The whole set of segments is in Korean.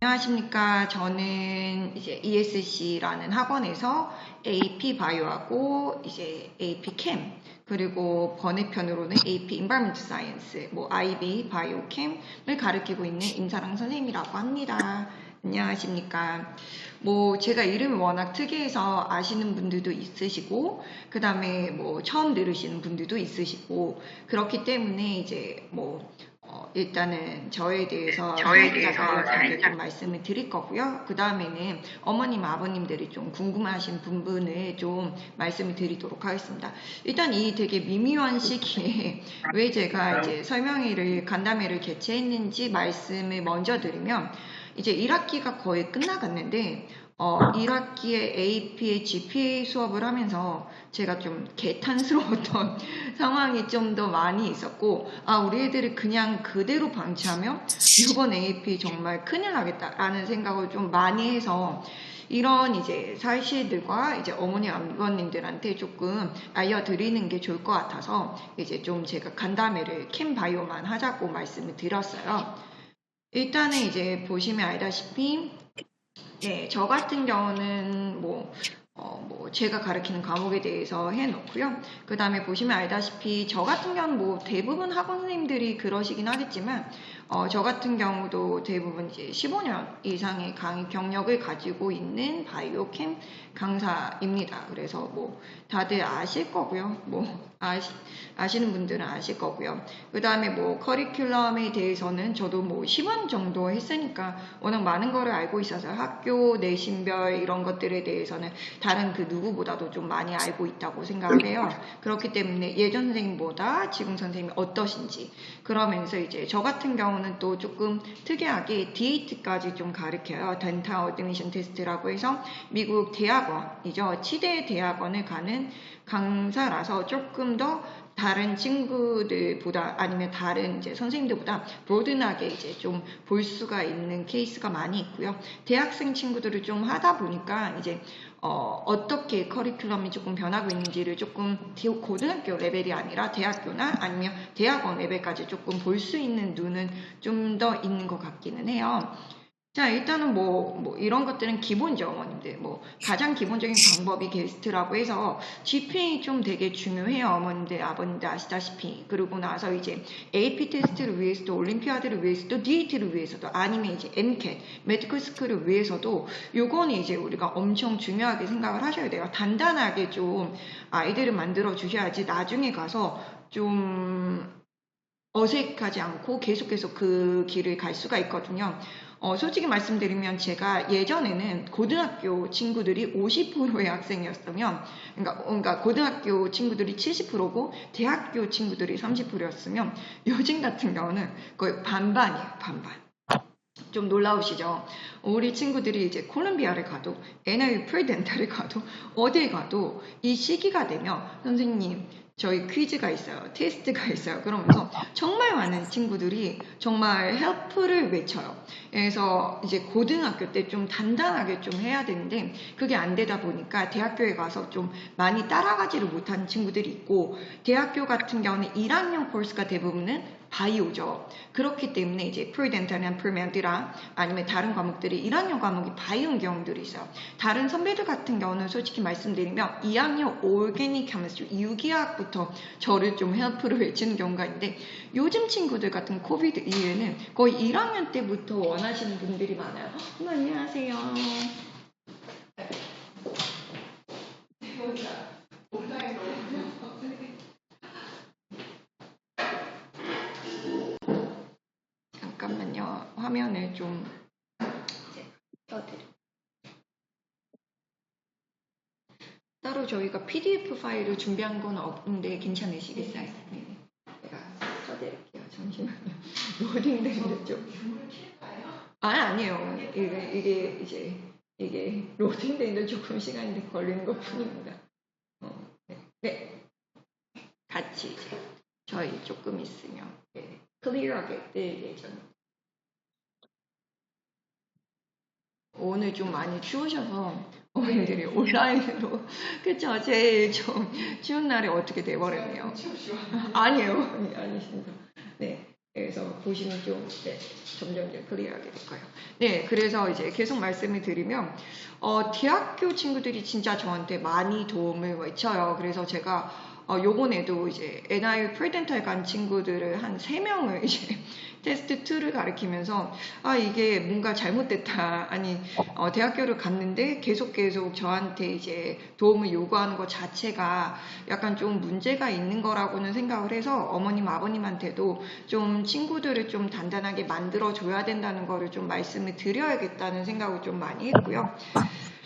안녕하십니까. 저는 이제 ESC라는 학원에서 AP 바이오하고 이제 AP 캠 그리고 번외편으로는 AP Environment Science, IB 바이오 캠을 가르치고 있는 임사랑 선생님이라고 합니다. 안녕하십니까. 제가 이름이 워낙 특이해서 아시는 분들도 있으시고, 그 다음에 처음 들으시는 분들도 있으시고, 그렇기 때문에 이제 일단은 저에 대해서 살짝 좀 말씀을 드릴 거고요. 그 다음에는 어머님, 아버님들이 좀 궁금하신 부분을 좀 말씀을 드리도록 하겠습니다. 일단 이 되게 미묘한 시기에 왜 제가 이제 설명회를, 간담회를 개최했는지 말씀을 먼저 드리면, 이제 1학기가 거의 끝나갔는데 1학기에 AP의 GPA 수업을 하면서 제가 좀 개탄스러웠던 상황이 좀 더 많이 있었고, 우리 애들을 그냥 그대로 방치하면 이번 AP 정말 큰일 나겠다라는 생각을 좀 많이 해서 이런 이제 사실들과 이제 어머니 아버님들한테 조금 알려드리는 게 좋을 것 같아서 이제 좀 제가 간담회를 캠 바이오만 하자고 말씀을 드렸어요. 일단은 이제 보시면 알다시피 네, 저 같은 경우는 제가 가르치는 과목에 대해서 해놓고요. 그 다음에 보시면 알다시피 저 같은 경우는 대부분 학원 선생님들이 그러시긴 하겠지만 저 같은 경우도 대부분 이제 15년 이상의 강의 경력을 가지고 있는 바이오 캠 강사입니다. 그래서 다들 아실 거고요. 아시는 분들은 아실 거고요. 그 다음에 커리큘럼에 대해서는 저도 10원 정도 했으니까 워낙 많은 거를 알고 있어서 학교 내신별 이런 것들에 대해서는 다른 그 누구보다도 좀 많이 알고 있다고 생각을 해요. 그렇기 때문에 예전 선생님보다 지금 선생님이 어떠신지 그러면서 이제 저 같은 경우는 또 조금 특이하게 D8까지 좀 가르쳐요. 덴탈 어드미션 테스트라고 해서 미국 대학원이죠. 치대 대학원을 가는 강사라서 조금 더 다른 친구들보다 아니면 다른 이제 선생님들보다 브로드하게 이제 좀 볼 수가 있는 케이스가 많이 있고요. 대학생 친구들을 좀 하다 보니까 이제 어떻게 커리큘럼이 조금 변하고 있는지를 조금 고등학교 레벨이 아니라 대학교나 아니면 대학원 레벨까지 조금 볼 수 있는 눈은 좀 더 있는 것 같기는 해요. 자, 일단은 이런 것들은 기본죠, 어머님들. 가장 기본적인 방법이 게스트라고 해서 GPA 좀 되게 중요해요, 어머님들, 아버님들 아시다시피. 그러고 나서 이제 AP 테스트를 위해서도, 올림피아드를 위해서도, DAT를 위해서도, 아니면 이제 MCAT, 메디컬 스쿨을 위해서도 요거는 이제 우리가 엄청 중요하게 생각을 하셔야 돼요. 단단하게 좀 아이들을 만들어 주셔야지 나중에 가서 좀 어색하지 않고 계속해서 그 길을 갈 수가 있거든요. 솔직히 말씀드리면 제가 예전에는 고등학교 친구들이 50%의 학생이었으면 그러니까 고등학교 친구들이 70%고 대학교 친구들이 30%였으면 요즘 같은 경우는 거의 반반이에요. 반반. 좀 놀라우시죠? 우리 친구들이 이제 콜롬비아를 가도 NIU 프리덴탈을 가도 어딜 가도 이 시기가 되면 선생님 저희 퀴즈가 있어요. 테스트가 있어요. 그러면서 정말 많은 친구들이 정말 헬프를 외쳐요. 그래서 이제 고등학교 때 좀 단단하게 좀 해야 되는데 그게 안 되다 보니까 대학교에 가서 좀 많이 따라가지를 못하는 친구들이 있고 대학교 같은 경우는 1학년 코र्스가 대부분은 바이오죠. 그렇기 때문에 이제 프리덴탈이나 프리멘디라 아니면 다른 과목들이 1학년 과목이 바이오인 경우들이 있어요. 다른 선배들 같은 경우는 솔직히 말씀드리면 2학년 오르게닉 케미스트리 유기학부터 저를 좀 헬프를 외치는 경우가 있는데 요즘 친구들 같은 코비드 이후에는 거의 1학년 때부터 원하시는 분들이 많아요. 안녕하세요. 잠깐만요. 화면을 좀 켜드릴게요. 따로 저희가 PDF 파일을 준비한 건 없는데 괜찮으시겠어요? 네. 제가 써드릴게요. 잠시만요. 로딩되는데 좀. 아니에요. 이게 로딩되는데 조금 시간이 걸리는 것 뿐입니다. 네. 같이 이제 저희 조금 있으면 클리어하게 뜰 예정입니다. 오늘 좀 많이 추우셔서 어머니들이 온라인으로 그쵸? 제일 좀 추운 날이 어떻게 돼버렸네요. 아니에요. 아니십니다. 네. 그래서 보시면 좀 점점 클리어하게 될 거예요. 네, 그래서 이제 계속 말씀을 드리면 대학교 친구들이 진짜 저한테 많이 도움을 외쳐요. 그래서 제가 요번에도 이제 NIU 프레덴탈 간 친구들을 한 3명을 이제 테스트 2를 가르치면서 이게 뭔가 잘못됐다. 아니 대학교를 갔는데 계속 저한테 이제 도움을 요구하는 것 자체가 약간 좀 문제가 있는 거라고는 생각을 해서 어머님 아버님한테도 좀 친구들을 좀 단단하게 만들어 줘야 된다는 거를 좀 말씀을 드려야겠다는 생각을 좀 많이 했고요.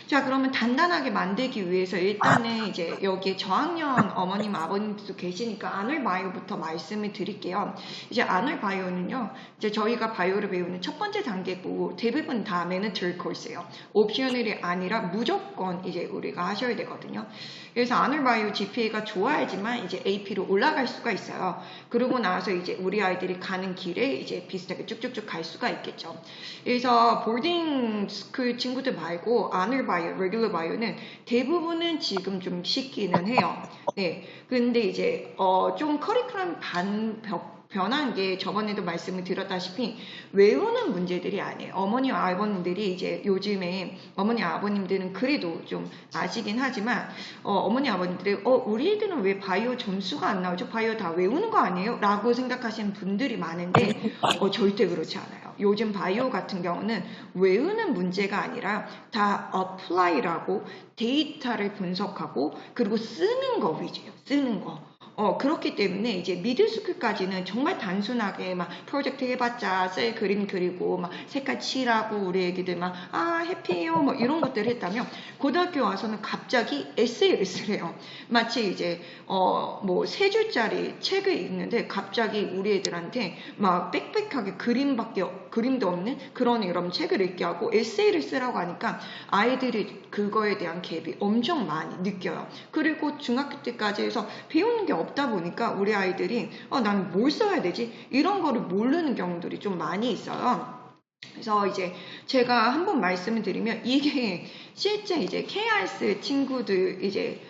자, 그러면 단단하게 만들기 위해서 일단은 이제 여기에 저학년 어머님, 아버님도 계시니까 아놀 바이오부터 말씀을 드릴게요. 이제 아놀 바이오는요, 이제 저희가 바이오를 배우는 첫 번째 단계고 대부분 다 매니터리 코스예요. 옵셔널이 아니라 무조건 이제 우리가 하셔야 되거든요. 그래서 아놀 바이오 GPA가 좋아야지만 이제 AP로 올라갈 수가 있어요. 그러고 나서 이제 우리 아이들이 가는 길에 이제 비슷하게 쭉쭉쭉 갈 수가 있겠죠. 그래서 보딩 스쿨 친구들 말고 아놀 바이오 레귤러 바이오는 대부분은 지금 좀 쉽기는 해요. 네. 근데 이제, 좀 커리큘럼 변한 게 저번에도 말씀을 드렸다시피 외우는 문제들이 아니에요. 어머니 아버님들이 이제 요즘에 어머니 아버님들은 그래도 좀 아시긴 하지만 어머니 아버님들이 우리 애들은 왜 바이오 점수가 안 나오죠? 바이오 다 외우는 거 아니에요? 라고 생각하시는 분들이 많은데 절대 그렇지 않아요. 요즘 바이오 같은 경우는 외우는 문제가 아니라 다 어플라이라고 데이터를 분석하고 그리고 쓰는 거 위주예요. 쓰는 거. 그렇기 때문에 이제 미들스쿨까지는 정말 단순하게 막 프로젝트 해봤자 셀 그림 그리고 막 색깔 칠하고 우리 애기들 막 해피해요 뭐 이런 것들을 했다면 고등학교 와서는 갑자기 에세이를 쓰래요. 마치 이제 뭐 3줄짜리 책을 읽는데 갑자기 우리 애들한테 막 빽빽하게 그림도 없는 그런 이런 책을 읽게 하고 에세이를 쓰라고 하니까 아이들이 그거에 대한 갭이 엄청 많이 느껴요. 그리고 중학교 때까지 해서 배우는 게 없다 보니까 우리 아이들이 나는 뭘 써야 되지? 이런 거를 모르는 경우들이 좀 많이 있어요. 그래서 이제 제가 한번 말씀을 드리면 이게 실제 이제 KRS 친구들 이제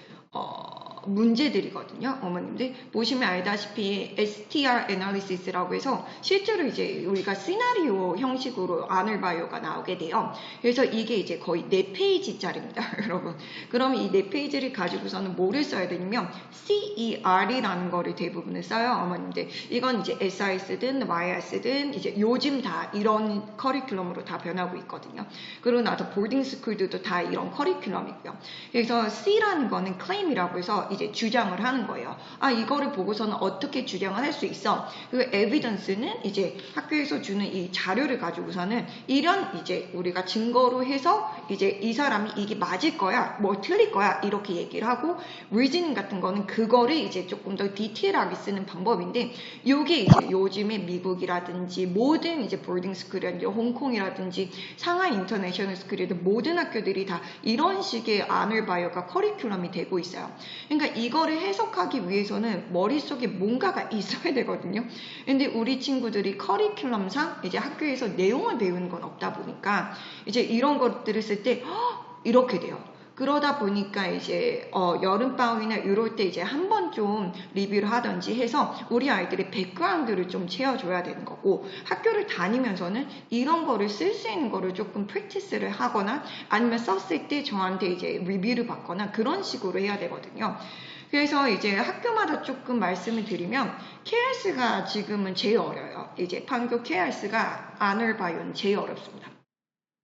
문제들이거든요. 어머님들 보시면 알다시피 STR 애널리시스라고 해서 실제로 이제 우리가 시나리오 형식으로 아놀 바이오가 나오게 돼요. 그래서 이게 이제 거의 4페이지짜리입니다. 여러분. 그럼 이 4페이지를 가지고서는 뭐를 써야 되냐면 CER이라는 거를 대부분을 써요. 어머님들. 이건 이제 SIS든 YS든 이제 요즘 다 이런 커리큘럼으로 다 변하고 있거든요. 그리고 나서 보딩 스쿨들도 다 이런 커리큘럼이고요. 그래서 C라는 거는 claim이라고 해서 이제 주장을 하는 거예요. 이거를 보고서는 어떻게 주장을 할 수 있어? 그리고 evidence는 이제 학교에서 주는 이 자료를 가지고서는 이런 이제 우리가 증거로 해서 이제 이 사람이 이게 맞을 거야, 뭐 틀릴 거야 이렇게 얘기를 하고 reasoning 같은 거는 그거를 이제 조금 더 디테일하게 쓰는 방법인데 이게 이제 요즘에 미국이라든지 모든 이제 보딩 스쿨이라든지 홍콩이라든지 상하이 인터내셔널 스쿨이라도 모든 학교들이 다 이런 식의 아놀 바이오가 커리큘럼이 되고 있어요. 그러니까 이거를 해석하기 위해서는 머릿속에 뭔가가 있어야 되거든요. 근데 우리 친구들이 커리큘럼상 이제 학교에서 내용을 배우는 건 없다 보니까 이제 이런 것들을 쓸 때 이렇게 돼요. 그러다 보니까 이제 여름방학이나 이럴 때 이제 한번 좀 리뷰를 하든지 해서 우리 아이들의 백그라운드를 좀 채워줘야 되는 거고 학교를 다니면서는 이런 거를 쓸 수 있는 거를 조금 프랙티스를 하거나 아니면 썼을 때 저한테 이제 리뷰를 받거나 그런 식으로 해야 되거든요. 그래서 이제 학교마다 조금 말씀을 드리면 KRS가 지금은 제일 어려요. 이제 판교 KRS가 아놀 바이오는 제일 어렵습니다.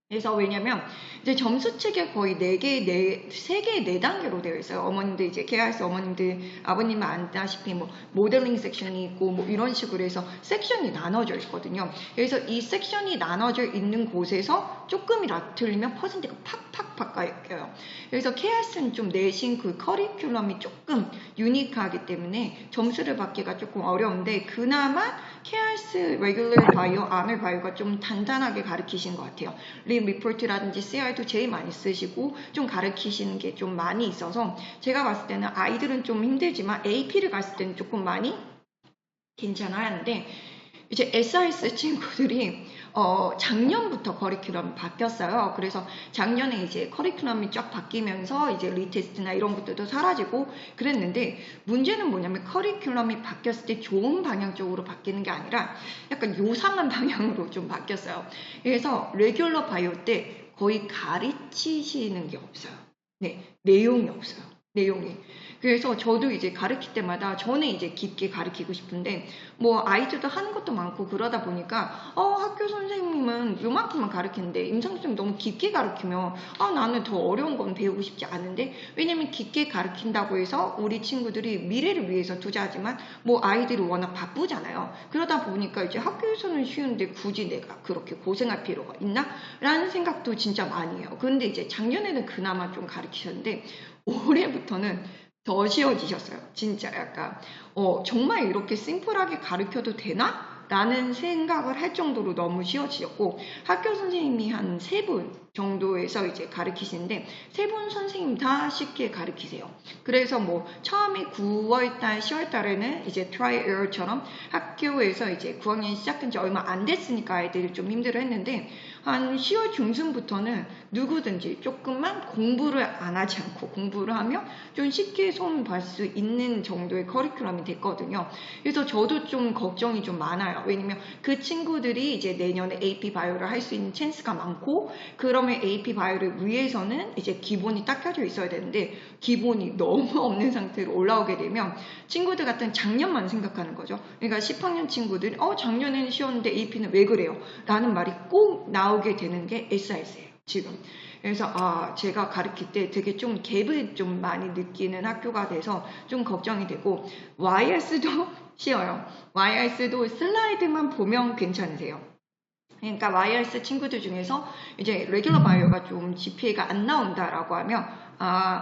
그래서 왜냐면 이제 점수 책에 거의 3개, 4단계로 되어 있어요. 어머님들 이제 KRS 어머님들 아버님은 안다시피 뭐 모델링 섹션이 있고 뭐 이런 식으로 해서 섹션이 나눠져 있거든요. 그래서 이 섹션이 나눠져 있는 곳에서 조금이라도 틀리면 퍼센트가 팍팍 바뀌어요. 그래서 KRS는 좀 내신 그 커리큘럼이 조금 유니크하기 때문에 점수를 받기가 조금 어려운데 그나마 KRS 레귤러 바이오, 아놀 바이오가 좀 단단하게 가르치신 것 같아요. 리포트라든지 CR도 제일 많이 쓰시고 좀 가르치시는 게 좀 많이 있어서 제가 봤을 때는 아이들은 좀 힘들지만 AP를 갔을 때는 조금 많이 괜찮아 하는데 이제 SIS 친구들이 작년부터 커리큘럼이 바뀌었어요. 그래서 작년에 이제 커리큘럼이 쫙 바뀌면서 이제 리테스트나 이런 것들도 사라지고 그랬는데 문제는 뭐냐면 커리큘럼이 바뀌었을 때 좋은 방향 쪽으로 바뀌는 게 아니라 약간 요상한 방향으로 좀 바뀌었어요. 그래서 레귤러 바이오 때 거의 가르치시는 게 없어요. 네, 내용이 없어요. 내용이. 그래서 저도 이제 가르칠 때마다 저는 이제 깊게 가르치고 싶은데 뭐 아이들도 하는 것도 많고 그러다 보니까 학교 선생님은 요만큼만 가르치는데 임상쌤 너무 깊게 가르치면 나는 더 어려운 건 배우고 싶지 않은데 왜냐면 깊게 가르친다고 해서 우리 친구들이 미래를 위해서 투자하지만 뭐 아이들이 워낙 바쁘잖아요. 그러다 보니까 이제 학교에서는 쉬운데 굳이 내가 그렇게 고생할 필요가 있나? 라는 생각도 진짜 많이 해요. 그런데 이제 작년에는 그나마 좀 가르치셨는데 올해부터는 더 쉬워지셨어요. 진짜 약간 정말 이렇게 심플하게 가르쳐도 되나? 라는 생각을 할 정도로 너무 쉬워지셨고 학교 선생님이 한 3분 정도에서 이제 가르치시는데 3분 선생님 다 쉽게 가르치세요. 그래서 뭐 처음에 9월달, 10월달에는 이제 트라이 에어처럼 학교에서 이제 9학년 시작한 지 얼마 안 됐으니까 아이들이 좀 힘들어했는데 한 10월 중순부터는 누구든지 조금만 공부를 안 하지 않고 공부를 하면 좀 쉽게 손 볼 수 있는 정도의 커리큘럼이 됐거든요. 그래서 저도 좀 걱정이 좀 많아요. 왜냐면 그 친구들이 이제 내년에 AP 바이오를 할 수 있는 찬스가 많고 그러면 AP 바이오를 위해서는 이제 기본이 딱 켜져 있어야 되는데 기본이 너무 없는 상태로 올라오게 되면 친구들 같은 작년만 생각하는 거죠. 그러니까 10학년 친구들이 작년에는 쉬웠는데 AP는 왜 그래요? 라는 말이 꼭 나오게 되는 게 SIS예요. 지금. 그래서 제가 가르칠 때 되게 좀 갭을 좀 많이 느끼는 학교가 돼서 좀 걱정이 되고 YS도 쉬워요. YS도 슬라이드만 보면 괜찮으세요. 그러니까 YRS 친구들 중에서 이제 레귤러 바이오가 좀 GPA가 안 나온다라고 하면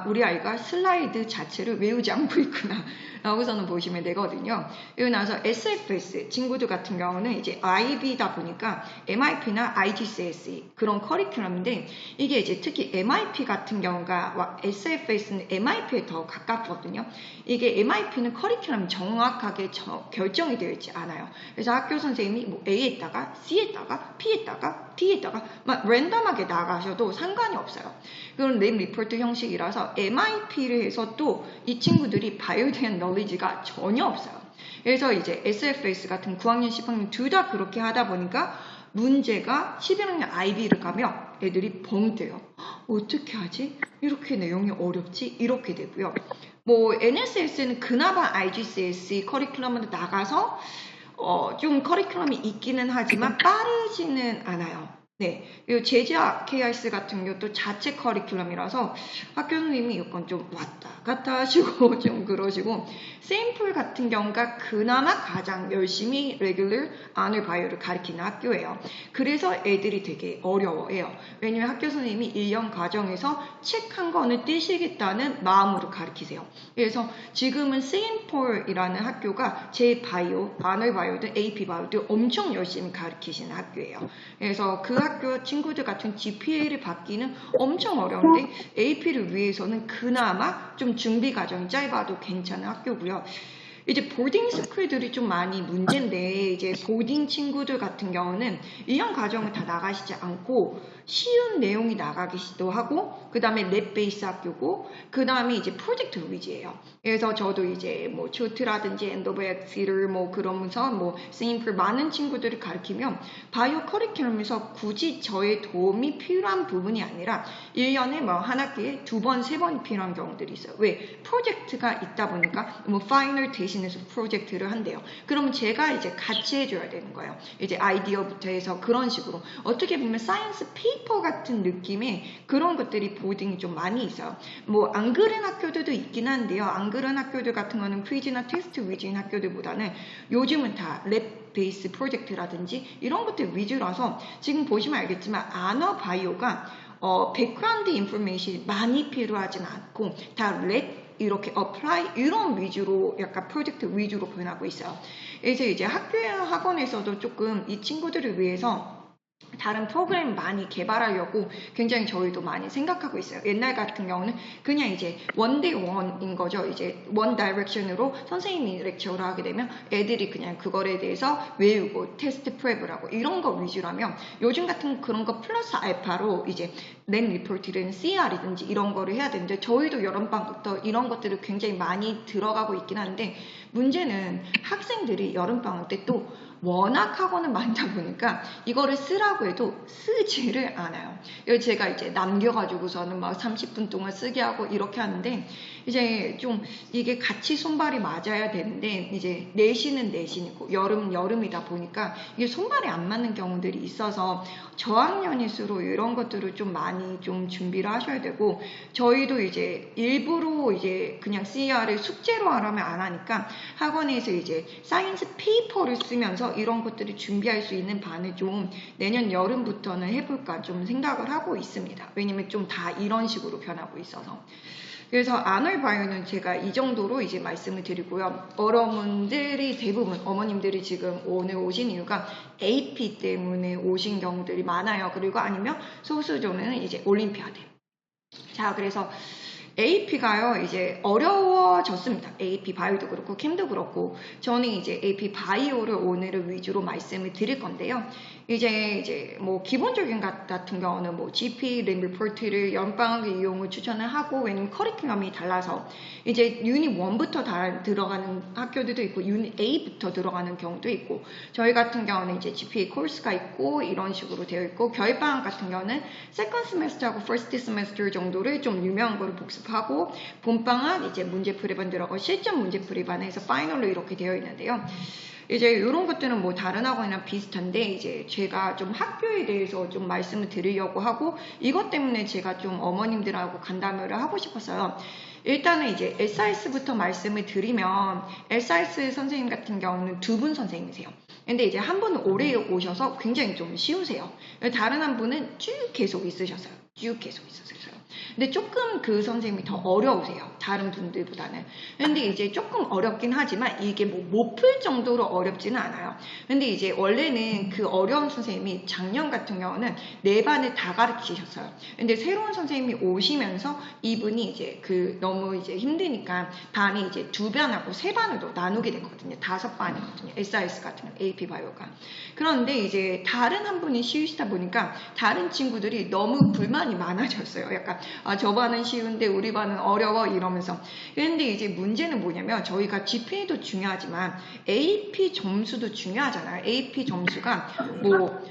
우리 아이가 슬라이드 자체를 외우지 않고 있구나 라고서는 보시면 되거든요. 그리고 나서 SFS 친구들 같은 경우는 이제 IB다 보니까 MIP나 IGCSE 그런 커리큘럼인데 이게 이제 특히 MIP 같은 경우가 SFS는 MIP에 더 가깝거든요. 이게 MIP는 커리큘럼이 정확하게 결정이 되어 있지 않아요. 그래서 학교 선생님이 뭐 A에다가 C에다가 P에다가 D에다가 막 랜덤하게 나가셔도 상관이 없어요. 그건 랩 리포트 형식이라서 MIP를 해서 또 이 친구들이 바이오에 대한 너리지가 전혀 없어요. 그래서 이제 SFS 같은 9학년, 10학년 둘 다 그렇게 하다 보니까 문제가 11학년 IB를 가면 애들이 벙 뛰어요. 어떻게 하지? 이렇게 내용이 어렵지? 이렇게 되고요. 뭐 NSS는 그나마 IGCSE 커리큘럼으로 나가서 좀 커리큘럼이 있기는 하지만 빠르지는 않아요. 네. 그리고 제자 KRS 같은 경우도 자체 커리큘럼이라서 학교 선생님이 약간 좀 왔다 갔다 하시고 좀 그러시고 샘플 같은 경우가 그나마 가장 열심히 레귤러 아놀 바이오를 가르치는 학교예요. 그래서 애들이 되게 어려워해요. 왜냐면 학교 선생님이 1년 과정에서 책 한 권을 떼시겠다는 마음으로 가르치세요. 그래서 지금은 세인폴이라는 학교가 제 바이오, 아놀 바이오든 AP 바이오든 엄청 열심히 가르치시는 학교예요. 그래서 그 학교 친구들 같은 GPA를 받기는 엄청 어려운데 AP를 위해서는 그나마 좀 준비 과정이 짧아도 괜찮은 학교고요. 이제 보딩 스쿨들이 좀 많이 문제인데 이제 보딩 친구들 같은 경우는 1년 과정을 다 나가시지 않고 쉬운 내용이 나가기도 하고 그 다음에 랩 베이스 학교고 그 다음에 이제 프로젝트 위주예요. 그래서 저도 이제 뭐 초트라든지 엔도백시를 뭐 그러면서 뭐 싱플 많은 친구들을 가르치면 바이오 커리큘럼에서 굳이 저의 도움이 필요한 부분이 아니라 1년에 뭐 한 학기에 2번, 3번이 필요한 경우들이 있어요. 왜? 프로젝트가 있다 보니까 뭐 파이널 대신해서 프로젝트를 한대요. 그러면 제가 이제 같이 해줘야 되는 거예요. 이제 아이디어부터 해서 그런 식으로 어떻게 보면 사이언스 페이퍼 같은 느낌의 그런 것들이 보딩이 좀 많이 있어요. 뭐 안 그런 학교들도 있긴 한데요. 안 그런 학교들 같은 거는 퀴즈나 테스트 위주인 학교들보다는 요즘은 다 랩 베이스 프로젝트라든지 이런 것들 위주라서 지금 보시면 알겠지만 아너 바이오가 백그라운드 인포메이션이 많이 필요하진 않고 다 랩 이렇게 apply 이런 위주로 약간 프로젝트 위주로 변하고 있어요. 그래서 이제 학원에서도 조금 이 친구들을 위해서 다른 프로그램 많이 개발하려고 굉장히 저희도 많이 생각하고 있어요. 옛날 같은 경우는 그냥 이제 원데이 원인 거죠. 이제 원 다이렉션으로 선생님이 렉처를 하게 되면 애들이 그냥 그거에 대해서 외우고 테스트 프랩을 하고 이런 거 위주라면 요즘 같은 그런 거 플러스 알파로 이제 넷 리포트든 CR이든지 이런 거를 해야 되는데 저희도 여름방학부터 이런 것들을 굉장히 많이 들어가고 있긴 한데 문제는 학생들이 여름방학 때 또 워낙 학원을 많다 보니까 이거를 쓰라고 해도 쓰지를 않아요. 제가 이제 남겨가지고서는 막 30분 동안 쓰게 하고 이렇게 하는데 이제 좀 이게 같이 손발이 맞아야 되는데 이제 내신은 내신이고 여름이다 보니까 이게 손발이 안 맞는 경우들이 있어서 저학년일수록 이런 것들을 좀 많이 좀 준비를 하셔야 되고 저희도 이제 일부러 이제 그냥 CR을 숙제로 하려면 안 하니까 학원에서 이제 사이언스 페이퍼를 쓰면서 이런 것들을 준비할 수 있는 반을 좀 내년 여름부터는 해볼까 좀 생각을 하고 있습니다. 왜냐면 좀 다 이런 식으로 변하고 있어서. 그래서 아놀바이오는 제가 이 정도로 이제 말씀을 드리고요. 여러분들이 대부분 어머님들이 지금 오늘 오신 이유가 AP 때문에 오신 경우들이 많아요. 그리고 아니면 소수조는 이제 올림피아드. 자, 그래서 AP가요, 이제 어려워졌습니다. AP 바이오도 그렇고, 캠도 그렇고, 저는 이제 AP 바이오를 오늘은 위주로 말씀을 드릴 건데요. 이제 뭐 기본적인 같은 경우는 뭐 GP 림 리포트를 연방학 이용을 추천을 하고 왜냐면 커리큘럼이 달라서 이제 유닛 1부터 들어가는 학교들도 있고 유닛 A부터 들어가는 경우도 있고 저희 같은 경우는 이제 GPA 코र्스가 있고 이런 식으로 되어 있고 겨울방학 같은 경우는 세컨드 세메스터하고 퍼스트 세메스터 정도를 좀 유명한 거를 복습하고 봄방학 이제 문제풀이반 들어가고 실전 문제풀이반에서 파이널로 이렇게 되어 있는데요. 이제 이런 것들은 뭐 다른 학원이랑 비슷한데 이제 제가 좀 학교에 대해서 좀 말씀을 드리려고 하고 이것 때문에 제가 좀 어머님들하고 간담회를 하고 싶었어요. 일단은 이제 SIS부터 말씀을 드리면 SIS 선생님 같은 경우는 두 분 선생님이세요. 근데 이제 한 분은 오래 오셔서 굉장히 좀 쉬우세요. 다른 한 분은 쭉 계속 있으셨어요. 쭉 계속 있으셨어요. 근데 조금 그 선생님이 더 어려우세요. 다른 분들보다는. 근데 이제 조금 어렵긴 하지만 이게 뭐 못 풀 정도로 어렵지는 않아요. 근데 이제 원래는 그 어려운 선생님이 작년 같은 경우는 네 반을 다 가르치셨어요. 근데 새로운 선생님이 오시면서 이분이 이제 그 너무 이제 힘드니까 반이 이제 두 반하고 세 반으로 나누게 됐거든요. 5반이거든요. SIS 같은 거, AP 바이오가. 그런데 이제 다른 한 분이 쉬우시다 보니까 다른 친구들이 너무 불만이 많아졌어요. 약간 저 반은 쉬운데 우리 반은 어려워 이러면서. 그런데 이제 문제는 뭐냐면 저희가 GPA도 중요하지만 AP 점수도 중요하잖아요. AP 점수가 뭐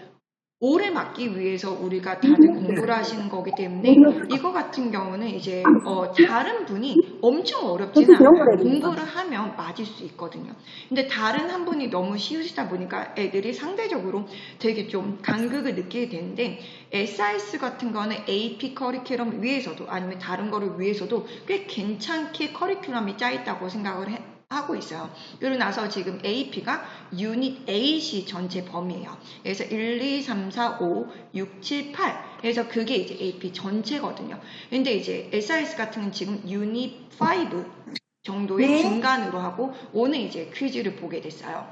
오래 맞기 위해서 우리가 다들 공부를 하시는 거기 때문에 이거 같은 경우는 이제 다른 분이 엄청 어렵지는 않아요. 공부를 하면 맞을 수 있거든요. 근데 다른 한 분이 너무 쉬우시다 보니까 애들이 상대적으로 되게 좀 간극을 느끼게 되는데 SIS 같은 거는 AP 커리큘럼 위에서도 아니면 다른 거를 위해서도 꽤 괜찮게 커리큘럼이 짜 있다고 생각을 하고 있어요. 그러고 나서 지금 AP가 유닛 8이 전체 범위예요. 그래서 1, 2, 3, 4, 5, 6, 7, 8. 그래서 그게 이제 AP 전체거든요. 근데 이제 SIS 같은 건 지금 유닛 5 정도의 중간으로 하고 오늘 이제 퀴즈를 보게 됐어요.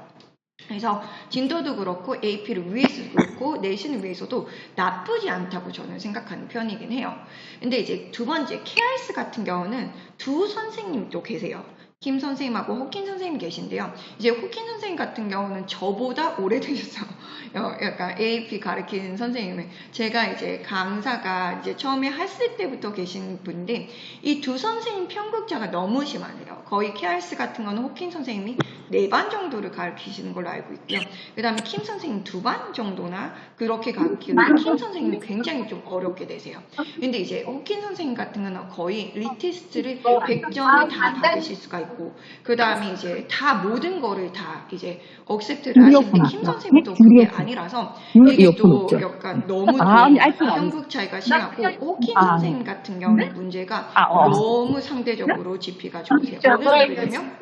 그래서 진도도 그렇고 AP를 위해서도 그렇고 내신을 위해서도 나쁘지 않다고 저는 생각하는 편이긴 해요. 근데 이제 두 번째 KRS 같은 경우는 두 선생님도 계세요. 김 선생님하고 호킨 선생님 계신데요. 이제 호킨 선생님 같은 경우는 저보다 오래되셨어요. 약간 AP 가르치는 선생님은 제가 이제 강사가 이제 처음에 했을 때부터 계신 분인데 이 두 선생님 편극자가 너무 심하네요. 거의 KRS 같은 거는 호킨 선생님이 4반 정도를 가르치시는 걸로 알고 있고요. 그 다음에 킴 선생님 2반 정도나 그렇게 가르치는데 킴 선생님이 굉장히 좀 어렵게 되세요. 근데 이제 호킨 선생님 같은 거는 거의 리테스트를 100점을 다 받으실 수가 있고 그 다음에 이제 다 모든 거를 다 이제 억셉트를 하시는데 킴 선생님도 그게 아니라서 이게 또 약간 너무 좀 형국 차이가 심하고 호킨 선생님 같은 경우는 문제가 너무 상대적으로 GP가 좋으세요. 어느 정도 되면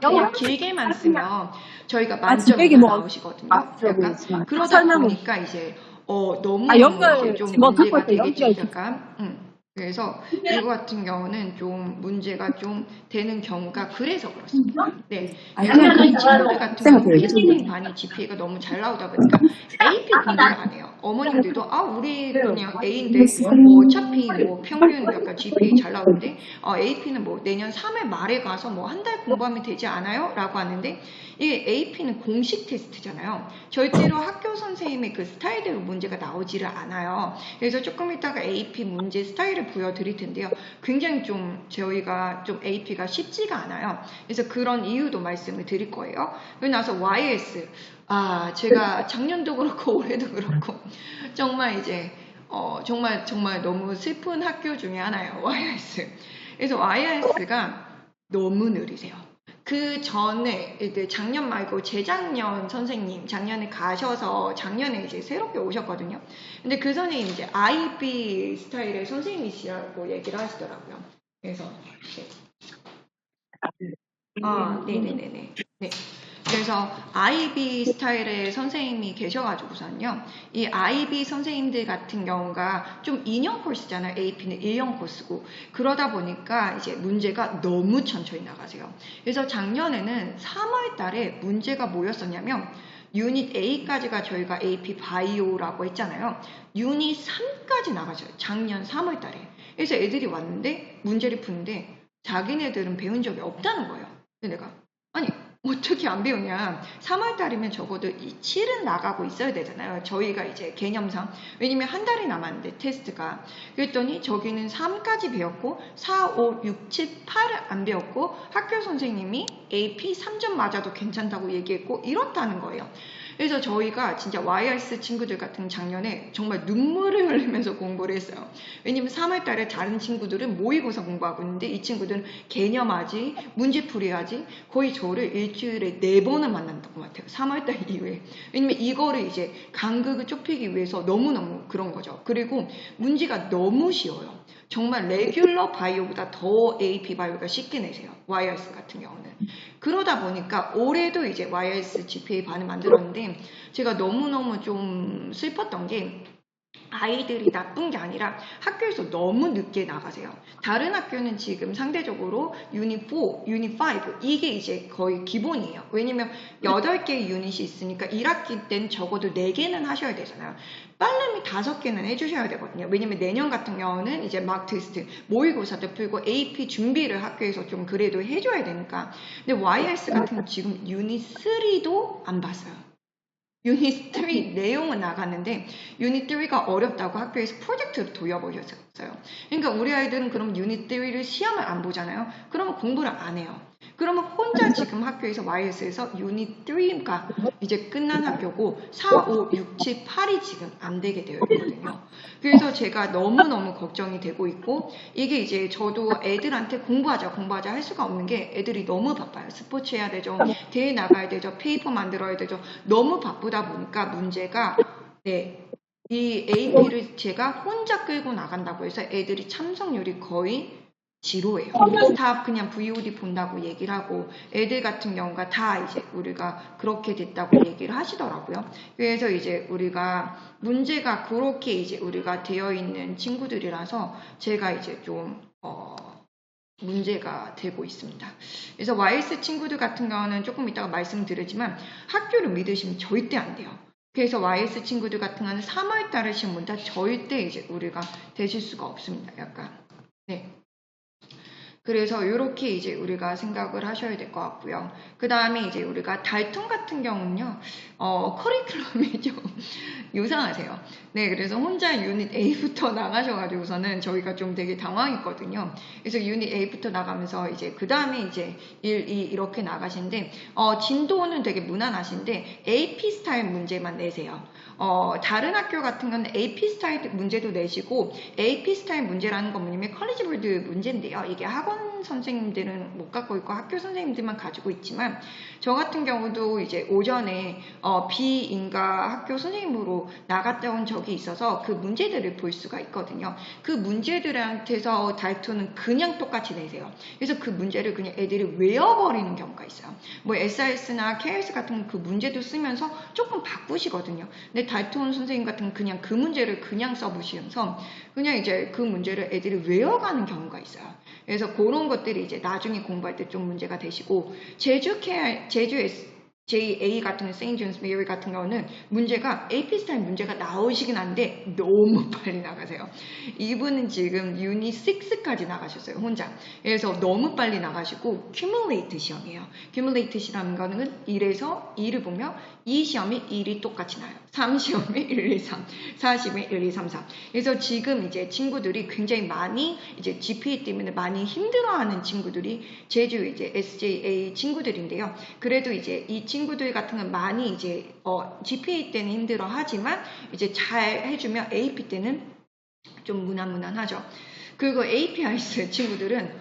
그냥 길게만 쓰면 저희가 만점이 나오시거든요. 약간 그러다 보니까 이제 너무 이제 좀 문제가 되게 좀 약간 그래서 이거 같은 경우는 좀 문제가 좀 되는 경우가 그래서 그렇습니다. 네. 그래서 이 친구들 같은 경우는 캐스팅 반이 GPA가 너무 잘 나오다 보니까 AP 공부를 안 해요. 어머님들도 우리 그냥 A인데 뭐 어차피 뭐 평균 약간 GPA 잘 나오는데 AP는 뭐 내년 3월 말에 가서 뭐 한 달 공부하면 되지 않아요? 라고 하는데 이게 AP는 공식 테스트잖아요. 절대로 학교 선생님의 그 스타일대로 문제가 나오지를 않아요. 그래서 조금 이따가 AP 문제 스타일을 보여드릴 텐데요. 굉장히 좀 저희가 좀 AP가 쉽지가 않아요. 그래서 그런 이유도 말씀을 드릴 거예요. 그리고 나서 YS 제가 작년도 그렇고 올해도 그렇고 정말 이제 정말 너무 슬픈 학교 중에 하나예요. YS. 그래서 YS가 너무 느리세요. 그 전에 작년 말고 재작년 선생님 작년에 가셔서 작년에 이제 새롭게 오셨거든요. 근데 그 선생님 이제 IB 스타일의 선생님이시라고 얘기를 하시더라고요. 그래서 네네네네. 네. 그래서 IB 스타일의 선생님이 계셔가지고서는요, 이 IB 선생님들 같은 경우가 좀 2년 코스잖아요. AP는 1년 코스고. 그러다 보니까 이제 문제가 너무 천천히 나가세요. 그래서 작년에는 3월 달에 문제가 뭐였었냐면, 유닛 A까지가 저희가 AP 바이오라고 했잖아요. 유닛 3까지 나가져요. 작년 3월 달에. 그래서 애들이 왔는데, 문제를 푸는데, 자기네들은 배운 적이 없다는 거예요. 근데 내가, 아니, 어떻게 안 배우냐. 3월 달이면 적어도 이 7은 나가고 있어야 되잖아요. 저희가 이제 개념상. 왜냐면 한 달이 남았는데 테스트가. 그랬더니 저기는 3까지 배웠고 4, 5, 6, 7, 8을 안 배웠고 학교 선생님이 AP 3점 맞아도 괜찮다고 얘기했고 이렇다는 거예요. 그래서 저희가 진짜 YS 친구들 같은 작년에 정말 눈물을 흘리면서 공부를 했어요. 왜냐면 3월 달에 다른 친구들은 모의고사 공부하고 있는데 이 친구들은 개념하지, 문제풀이하지 거의 저를 일주일에 4번은 만난다고 같아요. 3월 달 이후에. 왜냐면 이거를 이제 간극을 좁히기 위해서 너무너무 그런 거죠. 그리고 문제가 너무 쉬워요. 정말 레귤러 바이오보다 더 AP 바이오가 쉽게 내세요. YRS 같은 경우는. 그러다 보니까 올해도 이제 YRS GPA 반을 만들었는데 제가 너무너무 좀 슬펐던 게 아이들이 나쁜 게 아니라 학교에서 너무 늦게 나가세요. 다른 학교는 지금 상대적으로 유닛 4, 유닛 5 이게 이제 거의 기본이에요. 왜냐면 8개의 유닛이 있으니까 1학기 땐 적어도 4개는 하셔야 되잖아요. 빠르면 5개는 해주셔야 되거든요. 왜냐면 내년 같은 경우는 이제 막 테스트, 모의고사도 풀고 AP 준비를 학교에서 좀 그래도 해줘야 되니까. 근데 YS 같은 경우 지금 유닛 3도 안 봤어요. 유닛 3 내용은 나갔는데 유닛 3가 어렵다고 학교에서 프로젝트를 돌려버렸어요. 그러니까 우리 아이들은 그럼 유닛 3를 시험을 안 보잖아요. 그러면 공부를 안 해요. 그러면 혼자 지금 학교에서 YS에서 유닛 3가 이제 끝난 학교고 4, 5, 6, 7, 8이 지금 안 되게 되어 있거든요. 그래서 제가 너무너무 걱정이 되고 있고 이게 이제 저도 애들한테 공부하자 할 수가 없는 게 애들이 너무 바빠요. 스포츠 해야 되죠. 대회 나가야 되죠. 페이퍼 만들어야 되죠. 너무 바쁘다 보니까 문제가 이 AP를 제가 혼자 끌고 나간다고 해서 애들이 참석률이 거의 지로예요. 다 그냥 VOD 본다고 얘기를 하고 애들 같은 경우가 다 이제 우리가 그렇게 됐다고 얘기를 하시더라고요. 그래서 이제 우리가 문제가 그렇게 이제 우리가 되어 있는 친구들이라서 제가 이제 좀 문제가 되고 있습니다. 그래서 YS 친구들 같은 경우는 조금 이따가 말씀드리지만 학교를 믿으시면 절대 안 돼요. 그래서 YS 친구들 같은 경우는 3월 달에 시험 본다 절대 이제 우리가 되실 수가 없습니다. 약간 네. 그래서 이렇게 이제 우리가 생각을 하셔야 될 것 같고요. 그 다음에 이제 우리가 달통 같은 경우는요, 커리큘럼이 좀 유상하세요. 네, 그래서 혼자 유닛 A부터 나가셔가지고서는 저희가 좀 되게 당황했거든요. 그래서 유닛 A부터 나가면서 이제 그 다음에 이제 1, 2 이렇게 나가시는데, 진도는 되게 무난하신데 AP 스타일 문제만 내세요. 다른 학교 같은 건 AP 스타일 문제도 내시고 AP 스타일 문제라는 건 뭐냐면 컬리지 보드 문제인데요. 이게 학원 선생님들은 못 갖고 있고 학교 선생님들만 가지고 있지만 저 같은 경우도 이제 오전에 비인가 학교 선생님으로 나갔다 온 적이 있어서 그 문제들을 볼 수가 있거든요. 그 문제들한테서 달투는 그냥 똑같이 내세요. 그래서 그 문제를 그냥 애들이 외워버리는 경우가 있어요. 뭐 SRS나 KS 같은 그 문제도 쓰면서 조금 바꾸시거든요. 근데 달톤 선생님 같은 그냥 그 문제를 그냥 써보시면서 그냥 이제 그 문제를 애들이 외워가는 경우가 있어요. 그래서 그런 것들이 이제 나중에 공부할 때 좀 문제가 되시고 제주 JA 같은 거, 세인트 존스 메리 같은 경우는 문제가 AP 스타일 문제가 나오시긴 한데 너무 빨리 나가세요. 이분은 지금 유닛 6까지 나가셨어요, 혼자. 그래서 너무 빨리 나가시고 큐뮬레이트 시험이에요. 큐뮬레이트 시험이라는 거는 1에서 2를 보면 2 시험이 1이 똑같이 나요. 3 시험이 1, 2, 3, 4 시험이 1, 2, 3, 4. 그래서 지금 이제 친구들이 굉장히 많이 이제 GPA 때문에 많이 힘들어하는 친구들이 제주 이제 SJA 친구들인데요. 그래도 이제 이 친구들 같은 건 많이 이제 GPA 때는 힘들어하지만 이제 잘 해주면 AP 때는 좀 무난무난하죠. 그리고 APIS 친구들은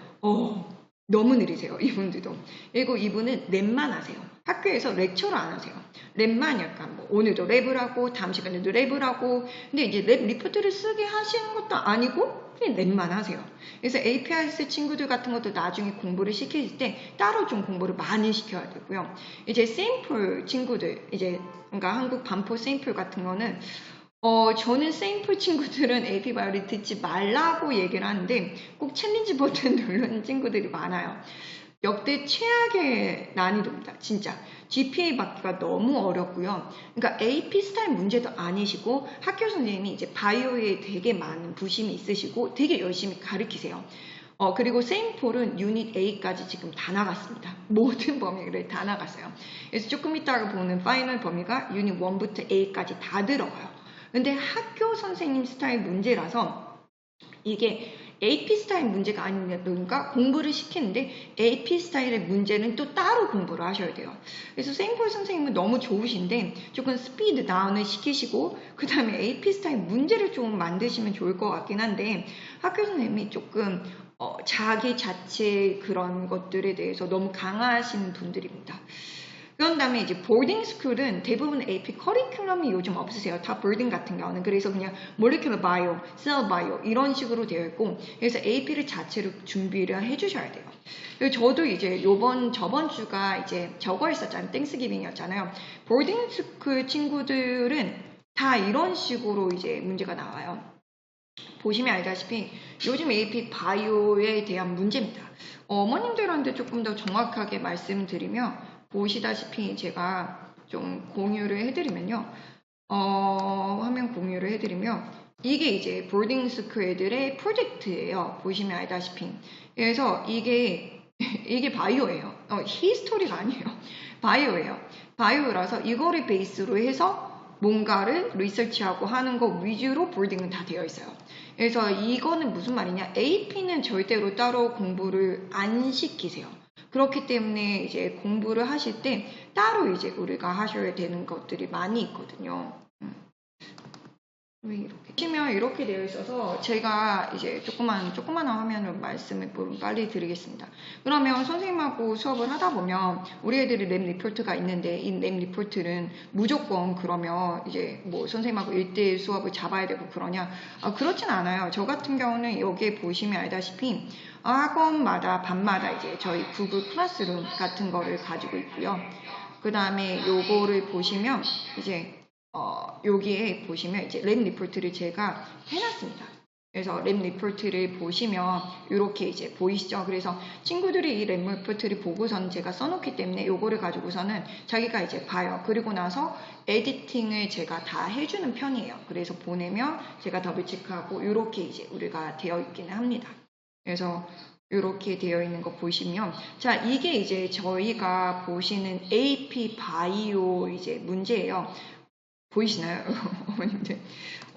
너무 느리세요. 이분들도. 그리고 이분은 랩만 하세요. 학교에서 렉처를 안 하세요. 랩만 약간 뭐 오늘도 랩을 하고 다음 시간에도 랩을 하고 근데 이제 랩 리포트를 쓰게 하시는 것도 아니고 그냥 랩만 하세요. 그래서 APIS 친구들 같은 것도 나중에 공부를 시킬 때 따로 좀 공부를 많이 시켜야 되고요. 이제 샘플 친구들 이제 그러니까 한국 반포 샘플 같은 거는 저는 샘플 친구들은 AP 바이오를 듣지 말라고 얘기를 하는데 꼭 챌린지 버튼 누르는 친구들이 많아요. 역대 최악의 난이도입니다. 진짜. GPA 받기가 너무 어렵고요. 그러니까 AP 스타일 문제도 아니시고 학교 선생님이 이제 바이오에 되게 많은 부심이 있으시고 되게 열심히 가르치세요. 그리고 샘플은 유닛 A까지 지금 다 나갔습니다. 모든 범위를 다 나갔어요. 그래서 조금 이따가 보는 파이널 범위가 유닛 1부터 A까지 다 들어가요. 근데 학교 선생님 스타일 문제라서 이게 AP 스타일 문제가 아니니까 공부를 시키는데 AP 스타일의 문제는 또 따로 공부를 하셔야 돼요. 그래서 샘플 선생님은 너무 좋으신데 조금 스피드 다운을 시키시고 그 다음에 AP 스타일 문제를 좀 만드시면 좋을 것 같긴 한데 학교 선생님이 조금 자기 자체 그런 것들에 대해서 너무 강하신 분들입니다. 그런 다음에 이제 보딩 스쿨은 대부분 AP 커리큘럼이 요즘 없으세요. 다 보딩 같은 경우는. 그래서 그냥 모레큘러 바이오, 셀 바이오 이런 식으로 되어 있고 그래서 AP를 자체로 준비를 해주셔야 돼요. 그리고 저도 이제 저번 주가 이제 저거 있었잖아요. 땡스기빙이었잖아요. 보딩 스쿨 친구들은 다 이런 식으로 이제 문제가 나와요. 보시면 알다시피 요즘 AP 바이오에 대한 문제입니다. 어머님들한테 조금 더 정확하게 말씀드리면 보시다시피 제가 좀 공유를 해드리면요. 화면 공유를 해드리면 이게 이제 보딩 스쿨 애들의 프로젝트예요. 보시면 알다시피. 그래서 이게 바이오예요. 히스토리가 아니에요. 바이오예요. 바이오라서 이거를 베이스로 해서 뭔가를 리서치하고 하는 거 위주로 보딩은 다 되어 있어요. 그래서 이거는 무슨 말이냐? AP는 절대로 따로 공부를 안 시키세요. 그렇기 때문에 이제 공부를 하실 때 따로 이제 우리가 하셔야 되는 것들이 많이 있거든요. 왜 이렇게? 보시면 이렇게 되어 있어서 제가 이제 조그만 화면으로 말씀을 빨리 드리겠습니다. 그러면 선생님하고 수업을 하다 보면 우리 애들이 랩 리포트가 있는데 이 랩 리포트는 무조건 그러면 이제 뭐 선생님하고 1대1 수업을 잡아야 되고 그러냐? 그렇진 않아요. 저 같은 경우는 여기에 보시면 알다시피 학원마다 밤마다 이제 저희 구글 클래스룸 같은 거를 가지고 있고요. 그 다음에 요거를 보시면 이제 여기에 보시면 이제 랩 리포트를 제가 해놨습니다. 그래서 랩 리포트를 보시면 이렇게 이제 보이시죠? 그래서 친구들이 이 랩 리포트를 보고선 제가 써놓기 때문에 요거를 가지고서는 자기가 이제 봐요. 그리고 나서 에디팅을 제가 다 해주는 편이에요. 그래서 보내면 제가 더블 체크하고 이렇게 이제 우리가 되어 있기는 합니다. 그래서 이렇게 되어 있는 거 보시면 자 이게 이제 저희가 보시는 AP 바이오 이제 문제예요. 보이시나요? 어머님들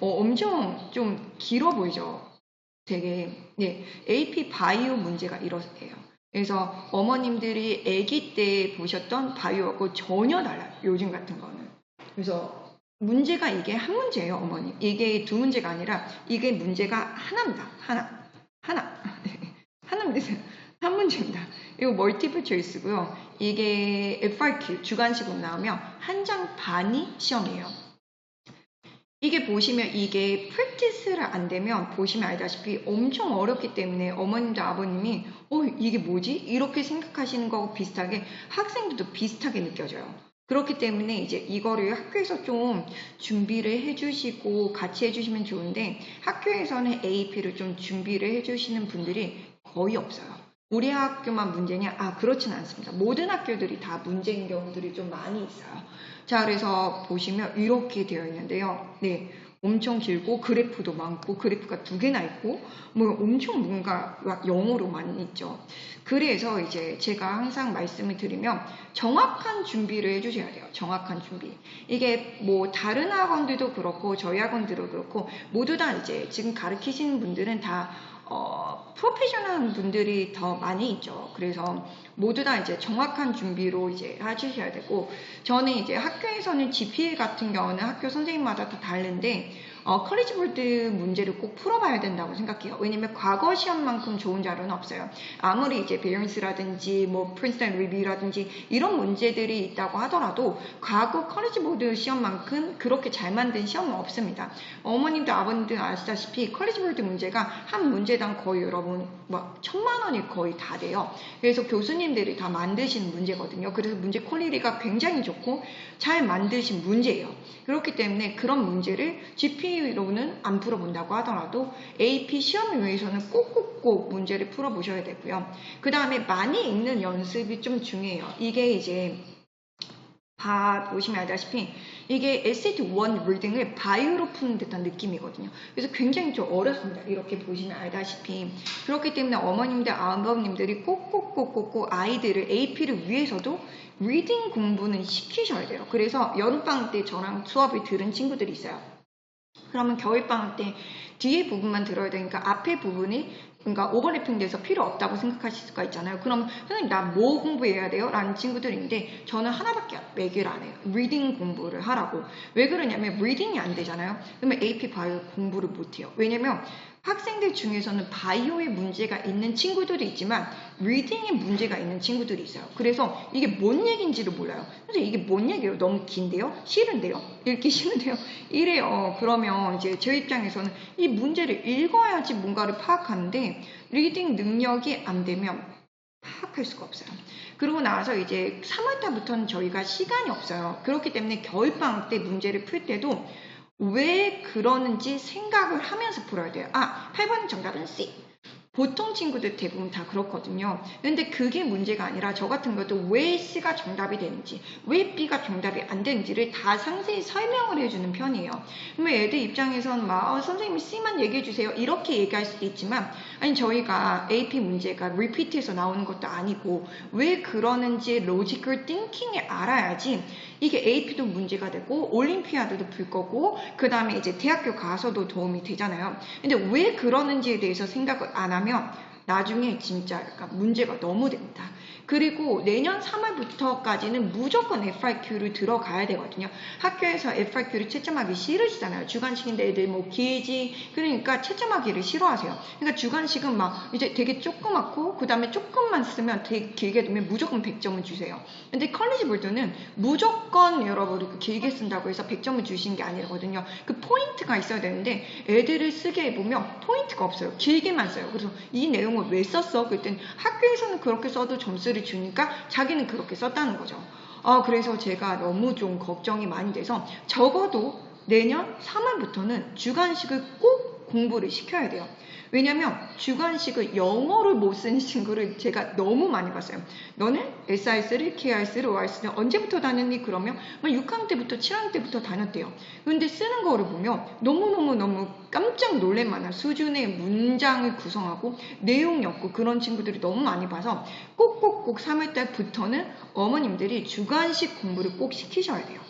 엄청 좀 길어 보이죠? 되게 AP 바이오 문제가 이렇게요. 그래서 어머님들이 아기 때 보셨던 바이오하고 전혀 달라요. 요즘 같은 거는. 그래서 문제가 이게 한 문제예요, 어머님. 이게 두 문제가 아니라 이게 문제가 하나입니다. 하나. 하나입니다. 한 문제입니다. 이거 멀티플 초이스고요. 이게 FRQ 주관식으로 나오면 한 장 반이 시험이에요. 이게 보시면 이게 프랙티스를 안 되면 보시면 알다시피 엄청 어렵기 때문에 어머님들 아버님이 이게 뭐지? 이렇게 생각하시는 거하고 비슷하게 학생들도 비슷하게 느껴져요. 그렇기 때문에 이제 이거를 학교에서 좀 준비를 해주시고 같이 해주시면 좋은데 학교에서는 AP를 좀 준비를 해주시는 분들이 거의 없어요. 우리 학교만 문제냐? 그렇진 않습니다. 모든 학교들이 다 문제인 경우들이 좀 많이 있어요. 자, 그래서 보시면 이렇게 되어 있는데요. 네. 엄청 길고 그래프도 많고 그래프가 2개나 있고 뭐 엄청 뭔가 영어로 많이 있죠. 그래서 이제 제가 항상 말씀을 드리면 정확한 준비를 해주셔야 돼요. 정확한 준비. 이게 뭐 다른 학원들도 그렇고 저희 학원들도 그렇고 모두 다 이제 지금 가르치시는 분들은 다 프로페셔널한 분들이 더 많이 있죠. 그래서 모두 다 이제 정확한 준비로 이제 해주셔야 되고, 저는 이제 학교에서는 GPA 같은 경우는 학교 선생님마다 다 다른데, 컬리지 보드 문제를 꼭 풀어봐야 된다고 생각해요. 왜냐면 과거 시험만큼 좋은 자료는 없어요. 아무리 이제 베어런스라든지 뭐 프린스턴 리뷰라든지 이런 문제들이 있다고 하더라도 과거 컬리지 보드 시험만큼 그렇게 잘 만든 시험은 없습니다. 어머님들 아버님들 아시다시피 컬리지 보드 문제가 한 문제당 거의 여러분 뭐 1000만 원이 거의 다 돼요. 그래서 교수님들이 다 만드신 문제거든요. 그래서 문제 퀄리티가 굉장히 좋고 잘 만드신 문제예요. 그렇기 때문에 그런 문제를 GPA로는 안 풀어본다고 하더라도 AP 시험을 위해서는 꼭꼭꼭 문제를 풀어보셔야 되고요. 그 다음에 많이 읽는 연습이 좀 중요해요. 이게 이제 보시면 알다시피 이게 SAT 1 리딩을 바이오로 푸는 듯한 느낌이거든요. 그래서 굉장히 좀 어렵습니다. 이렇게 보시면 알다시피. 그렇기 때문에 어머님들, 아버님들이 꼭꼭꼭꼭꼭 아이들을 AP를 위해서도 리딩 공부는 시키셔야 돼요. 그래서 여름방학 때 저랑 수업을 들은 친구들이 있어요. 그러면 겨울방학 때 뒤에 부분만 들어야 되니까 앞에 부분이 그러니까 오버래핑 돼서 필요 없다고 생각하실 수가 있잖아요. 그럼 선생님 나 뭐 공부해야 돼요? 라는 친구들인데 저는 하나밖에 얘기를 안 해요. 리딩 공부를 하라고. 왜 그러냐면 리딩이 안 되잖아요. 그러면 AP 바이오 공부를 못 해요. 왜냐면 학생들 중에서는 바이오에 문제가 있는 친구들이 있지만 리딩에 문제가 있는 친구들이 있어요. 그래서 이게 뭔 얘기인지를 몰라요. 그래서 이게 뭔 얘기예요? 너무 긴데요? 싫은데요? 읽기 싫은데요? 이래요. 그러면 이제 제 입장에서는 이 문제를 읽어야지 뭔가를 파악하는데 리딩 능력이 안 되면 파악할 수가 없어요. 그러고 나서 이제 3월달부터는 저희가 시간이 없어요. 그렇기 때문에 겨울방학 때 문제를 풀 때도 왜 그러는지 생각을 하면서 풀어야 돼요. 8번 정답은 C. 보통 친구들 대부분 다 그렇거든요. 근데 그게 문제가 아니라 저 같은 것도 왜 C가 정답이 되는지, 왜 B가 정답이 안 되는지를 다 상세히 설명을 해주는 편이에요. 그러면 애들 입장에서는 선생님이 C만 얘기해주세요. 이렇게 얘기할 수도 있지만, 아니 저희가 AP 문제가 리피트에서 나오는 것도 아니고 왜 그러는지 로지컬 띵킹을 알아야지 이게 AP도 문제가 되고 올림피아드도 풀 거고 그 다음에 이제 대학교 가서도 도움이 되잖아요. 근데 왜 그러는지에 대해서 생각을 안 하면 나중에 진짜 약간 문제가 너무 됩니다. 그리고 내년 3월부터까지는 무조건 FIQ를 들어가야 되거든요. 학교에서 FIQ를 채점하기 싫으시잖아요. 주관식인데 애들 뭐 길지 그러니까 채점하기를 싫어하세요. 그러니까 주관식은 막 이제 되게 조그맣고 그 다음에 조금만 쓰면 되게 길게 두면 무조건 100점을 주세요. 근데 컬리지 볼드는 무조건 여러분이 길게 쓴다고 해서 100점을 주시는 게 아니거든요. 그 포인트가 있어야 되는데 애들을 쓰게 해보면 포인트가 없어요. 길게만 써요. 그래서 이 내용을 왜 썼어? 그랬더니 학교에서는 그렇게 써도 점수를 주니까 자기는 그렇게 썼다는 거죠. 그래서 제가 너무 좀 걱정이 많이 돼서 적어도 내년 3월부터는 주관식을 꼭 공부를 시켜야 돼요. 왜냐면 주관식을 영어를 못 쓰는 친구를 제가 너무 많이 봤어요. 너는 SIS를, KIS를, OIS를 언제부터 다녔니? 그러면 6학년 때부터 7학년 때부터 다녔대요. 근데 쓰는 거를 보면 너무너무 깜짝 놀랄 만한 수준의 문장을 구성하고 내용이 없고 그런 친구들이 너무 많이 봐서 꼭꼭꼭 3월달부터는 어머님들이 주관식 공부를 꼭 시키셔야 돼요.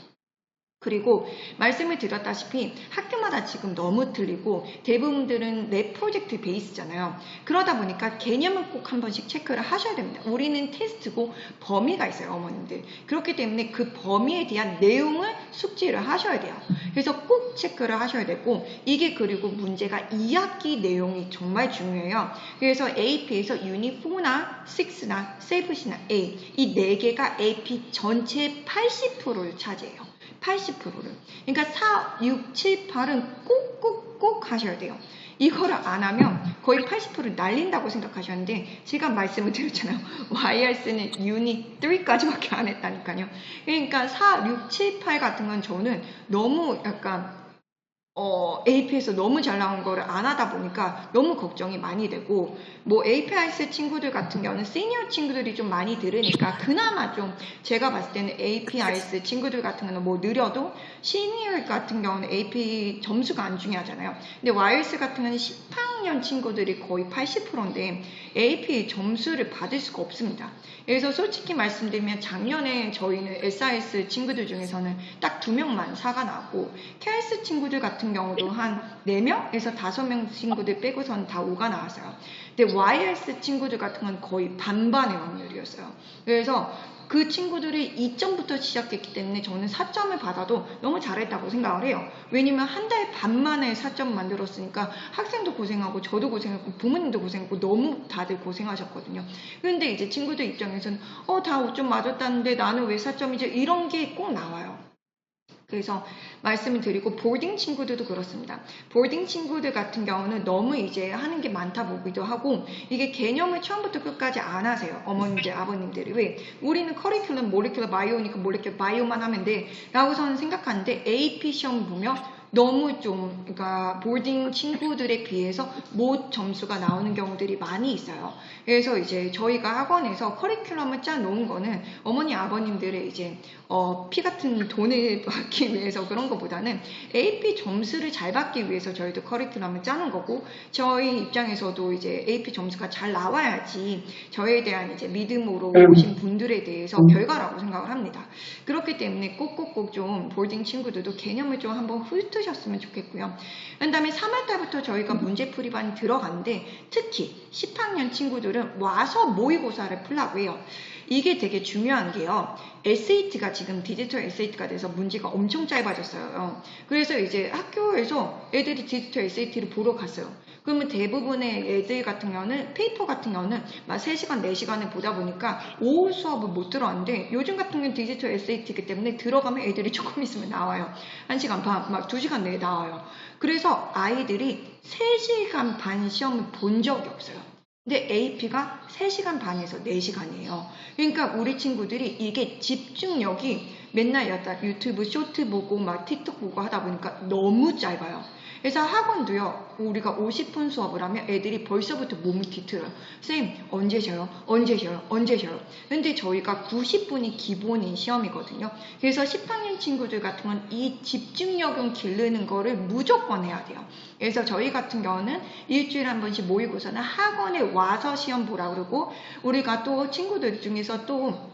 그리고 말씀을 드렸다시피 학교마다 지금 너무 틀리고 대부분들은 내 프로젝트 베이스잖아요. 그러다 보니까 개념은 꼭 한 번씩 체크를 하셔야 됩니다. 우리는 테스트고 범위가 있어요, 어머님들. 그렇기 때문에 그 범위에 대한 내용을 숙지를 하셔야 돼요. 그래서 꼭 체크를 하셔야 되고 이게 그리고 문제가 2학기 내용이 정말 중요해요. 그래서 AP에서 유닛 4나 6나 7이나 A 이 4개가 AP 전체의 80%를 차지해요. 80%를. 그러니까 4, 6, 7, 8은 꼭 하셔야 돼요. 이거를 안 하면 거의 80%를 날린다고 생각하셨는데 제가 말씀을 드렸잖아요. YRC는 유닛 3까지밖에 안 했다니까요. 그러니까 4, 6, 7, 8 같은 건 저는 너무 약간 AP에서 너무 잘 나온 거를 안 하다 보니까 너무 걱정이 많이 되고, 뭐 APIS 친구들 같은 경우는 시니어 친구들이 좀 많이 들으니까 그나마 좀 제가 봤을 때는 APIS 친구들 같은 경우는 뭐 느려도 시니어 같은 경우는 AP 점수가 안 중요하잖아요. 근데 YS 같은 경우는 10학년 친구들이 거의 80%인데 AP 점수를 받을 수가 없습니다. 그래서 솔직히 말씀드리면 작년에 저희는 SIS 친구들 중에서는 딱 2명만 사가 나왔고, KS 친구들 같은 경우도 한 4명에서 5명 친구들 빼고선 다 5가 나왔어요. 근데 YS 친구들 같은 건 거의 반반의 확률이었어요. 그래서 그 친구들이 2점부터 시작했기 때문에 저는 4점을 받아도 너무 잘했다고 생각을 해요. 왜냐면 한 달 반 만에 4점 만들었으니까 학생도 고생하고 저도 고생했고 부모님도 고생했고 너무 다들 고생하셨거든요. 그런데 이제 친구들 입장에서는 다 5점 맞았다는데 나는 왜 4점이지? 이런 게 꼭 나와요. 그래서 말씀을 드리고, 보딩 친구들도 그렇습니다. 보딩 친구들 같은 경우는 너무 이제 하는 게 많다 보기도 하고, 이게 개념을 처음부터 끝까지 안 하세요. 어머님들, 아버님들이. 왜? 우리는 커리큘럼, 몰레큘러 바이오니까 몰레큘러 바이오만 하면 돼 라고 저는 생각하는데, AP 시험 보면 너무 좀, 그러니까 보딩 친구들에 비해서 못 점수가 나오는 경우들이 많이 있어요. 그래서 이제 저희가 학원에서 커리큘럼을 짜 놓은 거는 어머니 아버님들의 이제 피 같은 돈을 받기 위해서 그런 것보다는 AP 점수를 잘 받기 위해서 저희도 커리큘럼을 짜는 거고, 저희 입장에서도 이제 AP 점수가 잘 나와야지 저에 대한 이제 믿음으로 오신 분들에 대해서 별거라고 생각을 합니다. 그렇기 때문에 꼭꼭꼭 좀 보딩 친구들도 개념을 좀 한번 훑으셨으면 좋겠고요. 그 다음에 3월달부터 저희가 문제풀이반이 들어갔는데, 특히 10학년 친구들은 와서 모의고사를 풀라고 해요. 이게 되게 중요한 게요. SAT가 지금 디지털 SAT가 돼서 문제가 엄청 짧아졌어요. 그래서 이제 학교에서 애들이 디지털 SAT를 보러 갔어요. 그러면 대부분의 애들 같은 경우는 페이퍼 같은 경우는 막 3시간, 4시간을 보다 보니까 오후 수업을 못 들어왔는데, 요즘 같은 경우는 디지털 SAT이기 때문에 들어가면 애들이 조금 있으면 나와요. 1시간 반, 막 2시간 내에 나와요. 그래서 아이들이 3시간 반 시험을 본 적이 없어요. 근데 AP가 3시간 반에서 4시간이에요. 그러니까 우리 친구들이 이게 집중력이 맨날 유튜브 쇼트 보고 막 틱톡 보고 하다 보니까 너무 짧아요. 그래서 학원도요, 우리가 50분 수업을 하면 애들이 벌써부터 몸이 뒤틀어요. 선생님, 언제 쉬어요? 언제 쉬어요? 언제 쉬어요? 근데 저희가 90분이 기본인 시험이거든요. 그래서 10학년 친구들 같은 건 이 집중력을 기르는 거를 무조건 해야 돼요. 그래서 저희 같은 경우는 일주일에 한 번씩 모의고사는 학원에 와서 시험 보라 그러고, 우리가 또 친구들 중에서 또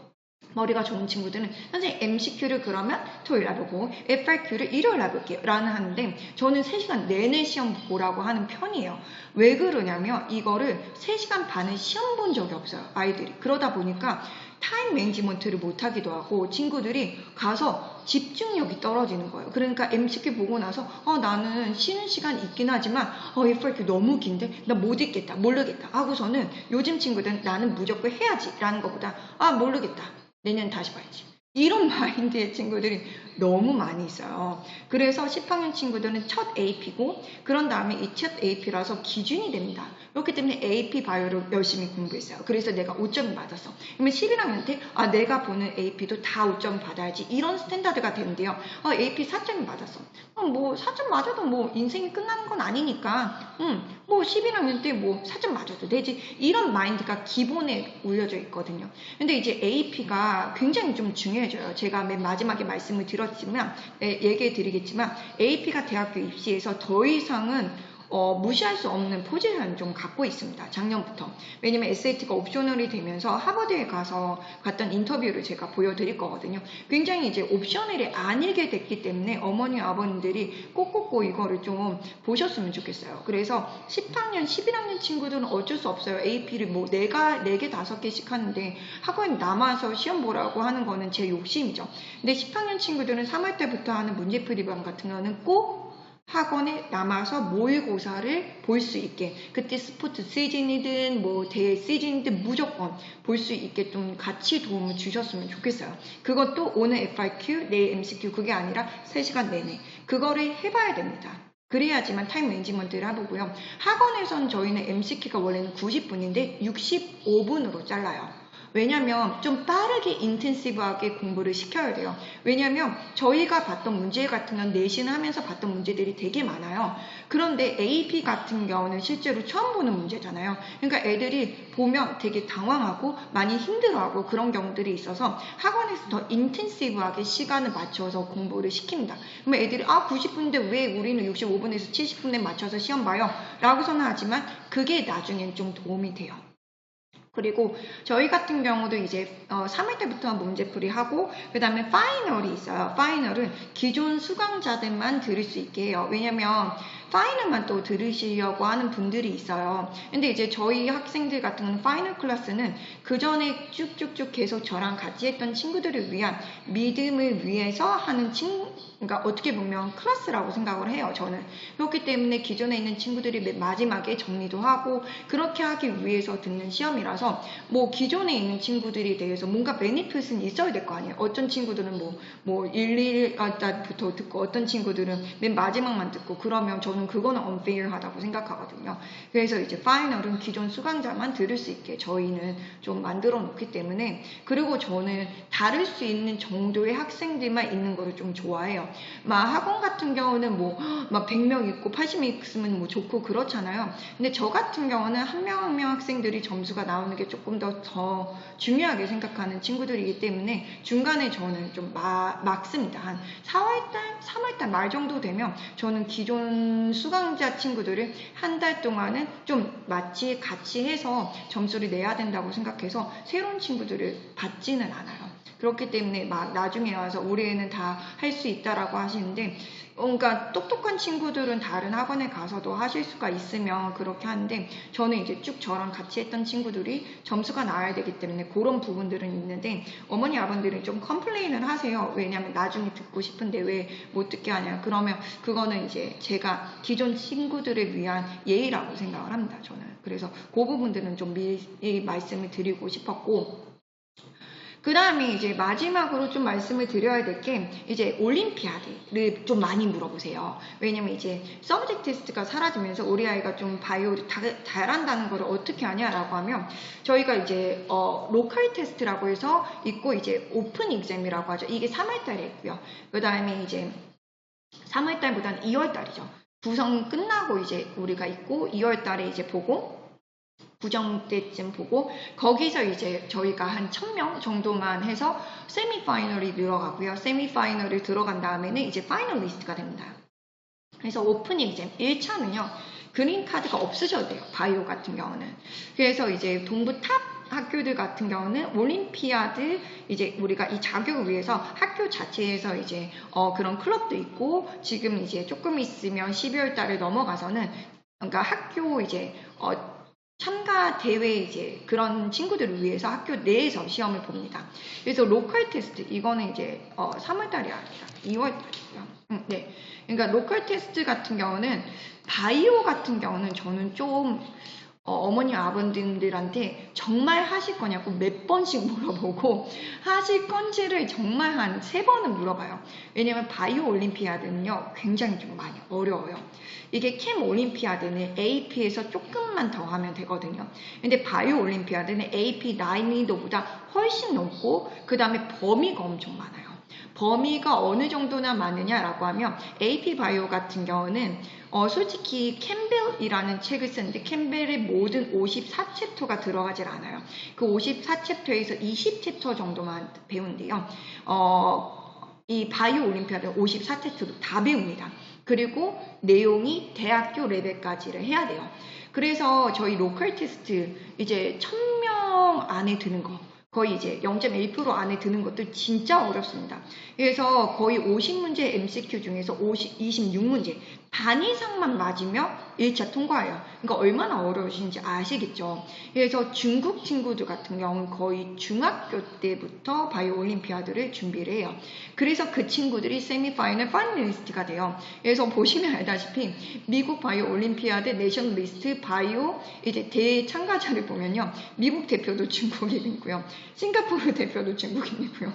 머리가 좋은 친구들은 선생님 MCQ를 그러면 토요일 날 보고 FRQ를 일요일 날 볼게요 라는 하는데, 저는 3시간 내내 시험 보라고 하는 편이에요. 왜 그러냐면 이거를 3시간 반을 시험 본 적이 없어요, 아이들이. 그러다 보니까 타임 매니지먼트를 못하기도 하고 친구들이 가서 집중력이 떨어지는 거예요. 그러니까 MCQ 보고 나서 나는 쉬는 시간 있긴 하지만 FRQ 너무 긴데 나 못 읽겠다, 모르겠다 하고서는, 요즘 친구들은 나는 무조건 해야지 라는 것보다 모르겠다, 내년 다시 봐야지, 이런 마인드의 친구들이 너무 많이 있어요. 그래서 10학년 친구들은 첫 AP고, 그런 다음에 이 첫 AP라서 기준이 됩니다. 그렇기 때문에 AP 바이오를 열심히 공부했어요. 그래서 내가 5점이 맞았어. 그러면 11학년 때 내가 보는 AP도 다 5점 받아야지, 이런 스탠다드가 되는데요. AP 4점이 맞았어. 뭐 4점 맞아도 뭐 인생이 끝나는 건 아니니까 뭐 11학년 때 뭐 4점 맞아도 되지, 이런 마인드가 기본에 올려져 있거든요. 근데 이제 AP가 굉장히 좀 중요해져요. 제가 맨 마지막에 말씀을 드렸지만 얘기해 드리겠지만, AP가 대학교 입시에서 더 이상은 무시할 수 없는 포지션을 좀 갖고 있습니다. 작년부터. 왜냐면 SAT가 옵셔널이 되면서 하버드에 가서 갔던 인터뷰를 제가 보여드릴 거거든요. 굉장히 이제 옵셔널이 아니게 됐기 때문에 어머니 아버님들이 꼭꼭꼭 이거를 좀 보셨으면 좋겠어요. 그래서 10학년, 11학년 친구들은 어쩔 수 없어요. AP를 뭐 4개, 5개씩 하는데 학원에 남아서 시험 보라고 하는 거는 제 욕심이죠. 근데 10학년 친구들은 3월 때부터 하는 문제풀이반 같은 거는 꼭 학원에 남아서 모의고사를 볼 수 있게, 그때 스포츠 시즌이든 뭐 대회 시즌이든 무조건 볼 수 있게 좀 같이 도움을 주셨으면 좋겠어요. 그것도 오늘 FRQ, 내일 MCQ 그게 아니라 3시간 내내 그거를 해봐야 됩니다. 그래야지만 타임 매니지먼트를 해보고요. 학원에선 저희는 MCQ가 원래는 90분인데 65분으로 잘라요. 왜냐면 좀 빠르게 인텐시브하게 공부를 시켜야 돼요. 왜냐면 저희가 봤던 문제 같은 건 내신 하면서 봤던 문제들이 되게 많아요. 그런데 AP 같은 경우는 실제로 처음 보는 문제잖아요. 그러니까 애들이 보면 되게 당황하고 많이 힘들어하고 그런 경우들이 있어서 학원에서 더 인텐시브하게 시간을 맞춰서 공부를 시킵니다. 그러면 애들이 90분인데 왜 우리는 65분에서 70분에 맞춰서 시험 봐요? 라고서는 하지만 그게 나중엔 좀 도움이 돼요. 그리고 저희 같은 경우도 이제 3월 때부터 문제풀이 하고 그 다음에 파이널이 있어요. 파이널은 기존 수강자들만 들을 수 있게 해요. 왜냐면 파이널만 또 들으시려고 하는 분들이 있어요. 근데 이제 저희 학생들 같은 경우는 파이널 클래스는 그 전에 쭉쭉쭉 계속 저랑 같이 했던 친구들을 위한 믿음을 위해서 하는 그러니까 어떻게 보면 클래스라고 생각을 해요. 저는. 그렇기 때문에 기존에 있는 친구들이 맨 마지막에 정리도 하고 그렇게 하기 위해서 듣는 시험이라서 뭐 기존에 있는 친구들에 대해서 뭔가 베니핏은 있어야 될 거 아니에요. 어떤 친구들은 뭐 1,1부터 듣고 어떤 친구들은 맨 마지막만 듣고 그러면 저는 그거는 unfair하다고 생각하거든요. 그래서 이제 파이널은 기존 수강자만 들을 수 있게 저희는 좀 만들어 놓기 때문에 그리고 저는 다를 수 있는 정도의 학생들만 있는 거를 좀 좋아해요. 막 학원 같은 경우는 막 100명 있고 80명 있으면 뭐 좋고 그렇잖아요. 근데 저 같은 경우는 한 명 한 명 학생들이 점수가 나오는 게 조금 더 중요하게 생각하는 친구들이기 때문에 중간에 저는 좀 막습니다. 한 4월달, 3월달 말 정도 되면 저는 기존 수강자 친구들을 한 달 동안은 좀 같이 해서 점수를 내야 된다고 생각해서 새로운 친구들을 받지는 않아요. 그렇기 때문에 막 나중에 와서 올해는 다 할 수 있다라고 하시는데 그러니까 똑똑한 친구들은 다른 학원에 가서도 하실 수가 있으면 그렇게 하는데 저는 이제 쭉 저랑 같이 했던 친구들이 점수가 나와야 되기 때문에 그런 부분들은 있는데 어머니 아버님들은 좀 컴플레인을 하세요. 왜냐면 나중에 듣고 싶은데 왜 못 듣게 하냐. 그러면 그거는 이제 제가 기존 친구들을 위한 예의라고 생각을 합니다. 저는. 그래서 그 부분들은 좀 미리 말씀을 드리고 싶었고 그 다음에 이제 마지막으로 좀 말씀을 드려야 될 게 이제 올림피아드를 좀 많이 물어보세요. 왜냐면 이제 서브젝트 테스트가 사라지면서 우리 아이가 좀 바이오를 잘한다는 걸 어떻게 하냐라고 하면 저희가 이제 로컬 테스트라고 해서 있고 이제 오픈 익잼이라고 하죠. 이게 3월달에 있고요. 그 다음에 이제 3월달보다는 2월달이죠. 구성 끝나고 이제 우리가 있고 2월달에 이제 보고 구정 때쯤 보고 거기서 이제 저희가 한 1000명 정도만 해서 세미파이널이 들어가고요. 세미파이널이 들어간 다음에는 이제 파이널리스트가 됩니다. 그래서 오픈 익잼 1차는요. 그린카드가 없으셔도 돼요. 바이오 같은 경우는. 그래서 이제 동부 탑 학교들 같은 경우는 올림피아드 이제 우리가 이 자격을 위해서 학교 자체에서 이제 그런 클럽도 있고 지금 이제 조금 있으면 12월 달에 넘어가서는 그러니까 학교 이제 참가 대회 이제 그런 친구들을 위해서 학교 내에서 시험을 봅니다. 그래서 로컬 테스트 이거는 이제 3월달이 아니라 2월달이고요. 네, 그러니까 로컬 테스트 같은 경우는 바이오 같은 경우는 저는 좀 어머니 아버님들한테 정말 하실 거냐고 몇 번씩 물어보고 하실 건지를 정말 한 3번은 물어봐요. 왜냐면 바이오 올림피아드는요 굉장히 좀 많이 어려워요. 이게 캠 올림피아드는 AP에서 조금만 더 하면 되거든요. 근데 바이오 올림피아드는 AP 난이도보다 훨씬 높고 그 다음에 범위가 엄청 많아요. 범위가 어느 정도나 많으냐라고 하면 AP 바이오 같은 경우는 솔직히 캠벨이라는 책을 쓰는데 캠벨의 모든 54챕터가 들어가질 않아요. 그 54챕터에서 20챕터 정도만 배운대요. 이 바이오 올림피아드 54챕터도 다 배웁니다. 그리고 내용이 대학교 레벨까지를 해야 돼요. 그래서 저희 로컬 테스트 이제 1000명 안에 드는 거 거의 이제 0.1% 안에 드는 것도 진짜 어렵습니다. 그래서 거의 50문제 MCQ 중에서 26문제 반 이상만 맞으면 1차 통과해요. 그러니까 얼마나 어려우신지 아시겠죠? 그래서 중국 친구들 같은 경우는 거의 중학교 때부터 바이오 올림피아드를 준비를 해요. 그래서 그 친구들이 세미파이널 파이널리스트가 돼요. 그래서 보시면 알다시피 미국 바이오 올림피아드 내셔널 리스트 바이오 이제 대참가자를 보면요. 미국 대표도 중국인이고요. 싱가포르 대표도 중국인이고요.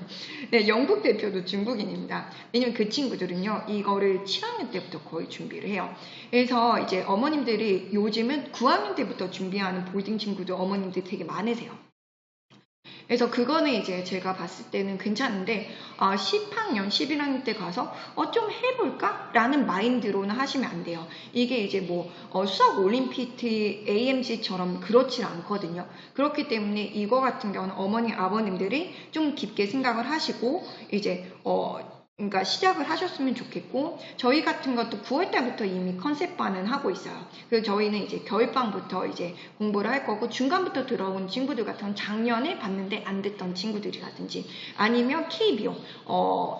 네, 영국 대표도 중국인입니다. 왜냐면 그 친구들은요. 이거를 7학년 때부터 거의 준비를 해요. 그래서 이제 어머님들이 요즘은 9학년 때부터 준비하는 보딩 친구들 어머님들 되게 많으세요. 그래서 그거는 이제 제가 봤을 때는 괜찮은데 10학년, 11학년 때 가서 좀 해볼까? 라는 마인드로는 하시면 안 돼요. 이게 이제 뭐 수학 올림피트 AMC처럼 그렇지 않거든요. 그렇기 때문에 이거 같은 경우는 어머니, 아버님들이 좀 깊게 생각을 하시고 이제 그러니까 시작을 하셨으면 좋겠고 저희 같은 것도 9월 달부터 이미 컨셉반은 하고 있어요. 그래서 저희는 이제 겨울방부터 이제 공부를 할 거고 중간부터 들어온 친구들 같은 건 작년에 봤는데 안 됐던 친구들이라든지 아니면 KBO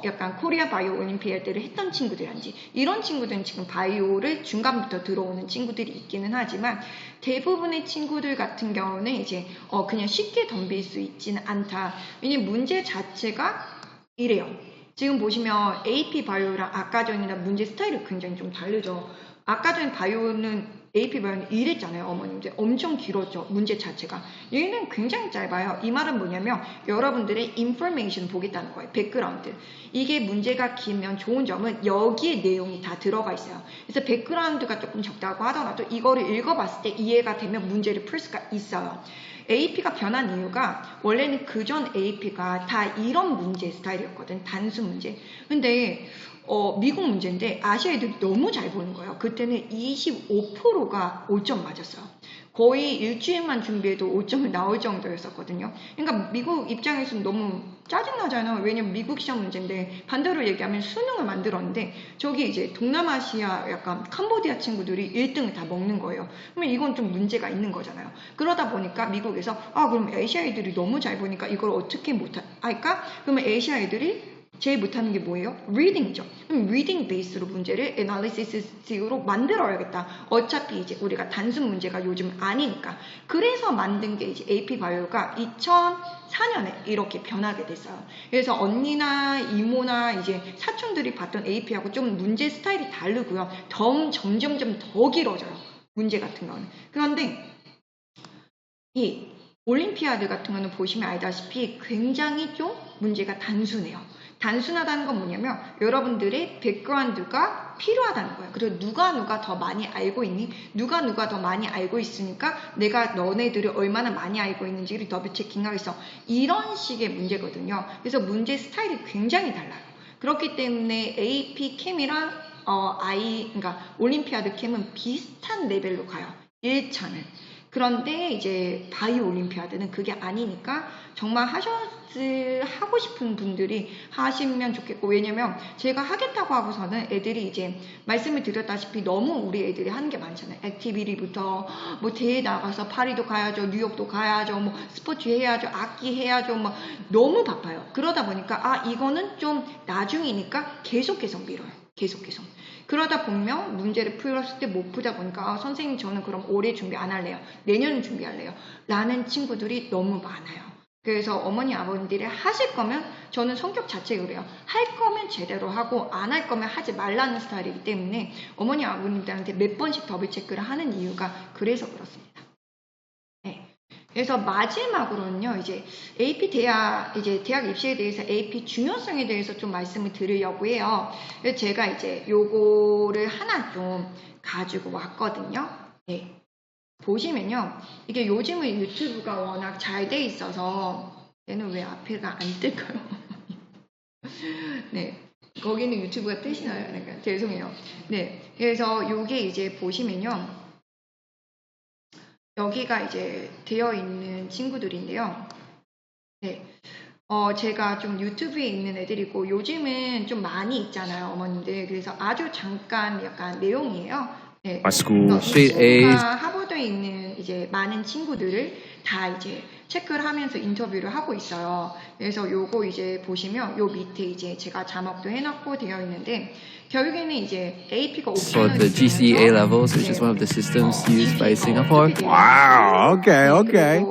약간 코리아 바이오 올림피아드를 했던 친구들이라든지 이런 친구들은 지금 바이오를 중간부터 들어오는 친구들이 있기는 하지만 대부분의 친구들 같은 경우는 이제 그냥 쉽게 덤빌 수 있지는 않다. 왜냐면 문제 자체가 이래요. 지금 보시면 AP 바이오랑 아까 전이랑 문제 스타일이 굉장히 좀 다르죠. 아까 전 바이오는 AP 바이오는 이랬잖아요. 어머님들 엄청 길었죠. 문제 자체가. 얘는 굉장히 짧아요. 이 말은 뭐냐면 여러분들의 인포메이션 보겠다는 거예요. 백그라운드. 이게 문제가 길면 좋은 점은 여기에 내용이 다 들어가 있어요. 그래서 백그라운드가 조금 적다고 하더라도 이거를 읽어봤을 때 이해가 되면 문제를 풀 수가 있어요. AP가 변한 이유가 원래는 그전 AP가 다 이런 문제 스타일이었거든. 단수 문제. 근데 미국 문제인데 아시아 애들이 너무 잘 보는 거예요. 그때는 25%가 5점 맞았어요. 거의 일주일만 준비해도 5점을 나올 정도였었거든요. 그러니까 미국 입장에서는 너무 짜증나잖아요. 왜냐면 미국 시험 문제인데 반대로 얘기하면 수능을 만들었는데 저기 이제 동남아시아 약간 캄보디아 친구들이 1등을 다 먹는 거예요. 그러면 이건 좀 문제가 있는 거잖아요. 그러다 보니까 미국에서 그럼 아시아 애들이 너무 잘 보니까 이걸 어떻게 할까? 그러면 아시아 애들이 제일 못하는 게 뭐예요? 리딩이죠. 그럼 리딩 베이스로 문제를 애널리시스로 만들어야겠다. 어차피 이제 우리가 단순 문제가 요즘 아니니까. 그래서 만든 게 이제 AP 바이오가 2004년에 이렇게 변하게 됐어요. 그래서 언니나 이모나 이제 사촌들이 봤던 AP하고 좀 문제 스타일이 다르고요. 점점점 더 길어져요. 문제 같은 거는. 그런데 이 올림피아드 같은 거는 보시면 알다시피 굉장히 좀 문제가 단순해요. 단순하다는 건 뭐냐면 여러분들의 백그라운드가 필요하다는 거예요. 그리고 누가 더 많이 알고 있니? 누가 더 많이 알고 있으니까 내가 너네들이 얼마나 많이 알고 있는지를 더블 체킹하겠어. 이런 식의 문제거든요. 그래서 문제 스타일이 굉장히 달라요. 그렇기 때문에 AP 캠이랑 그러니까 올림피아드 캠은 비슷한 레벨로 가요. 1차는. 그런데 이제 바이오 올림피아드는 그게 아니니까 정말 하고 싶은 분들이 하시면 좋겠고 왜냐면 제가 하겠다고 하고서는 애들이 이제 말씀을 드렸다시피 너무 우리 애들이 하는 게 많잖아요. 액티비티부터 뭐 대회 나가서 파리도 가야죠. 뉴욕도 가야죠. 뭐 스포츠 해야죠. 악기 해야죠. 뭐 너무 바빠요. 그러다 보니까 이거는 좀 나중이니까 계속 밀어요. 계속. 그러다 보면 문제를 풀었을 때 못 풀다 보니까 선생님 저는 그럼 올해 준비 안 할래요. 내년 준비할래요. 라는 친구들이 너무 많아요. 그래서 어머니 아버님들이 하실 거면 저는 성격 자체가 그래요. 할 거면 제대로 하고 안 할 거면 하지 말라는 스타일이기 때문에 어머니 아버님들한테 몇 번씩 더블 체크를 하는 이유가 그래서 그렇습니다. 네. 그래서 마지막으로는요, 이제 AP 대학 입시에 대해서 AP 중요성에 대해서 좀 말씀을 드리려고 해요. 그래서 제가 이제 요거를 하나 좀 가지고 왔거든요. 네. 보시면요, 이게 요즘은 유튜브가 워낙 잘 돼 있어서 얘는 왜 앞에가 안 뜰까요? 네. 거기는 유튜브가 뜨시나요? 그러니까 죄송해요. 네. 그래서 요게 이제 보시면요. 여기가 이제 되어 있는 친구들인데요. 네. 제가 좀 유튜브에 있는 애들이고 요즘은 좀 많이 있잖아요, 어머님들. 그래서 아주 잠깐 약간 내용이에요. 네. 하버드에 있는 이제 많은 친구들을 다 이제 체크를 하면서 인터뷰를 하고 있어요. 그래서 요거 이제 보시면 요 밑에 이제 제가 자막도 해놨고 되어 있는데 결국에는 이제 AP가 for the GCA levels, which is one of the systems used by Singapore. Wow, okay.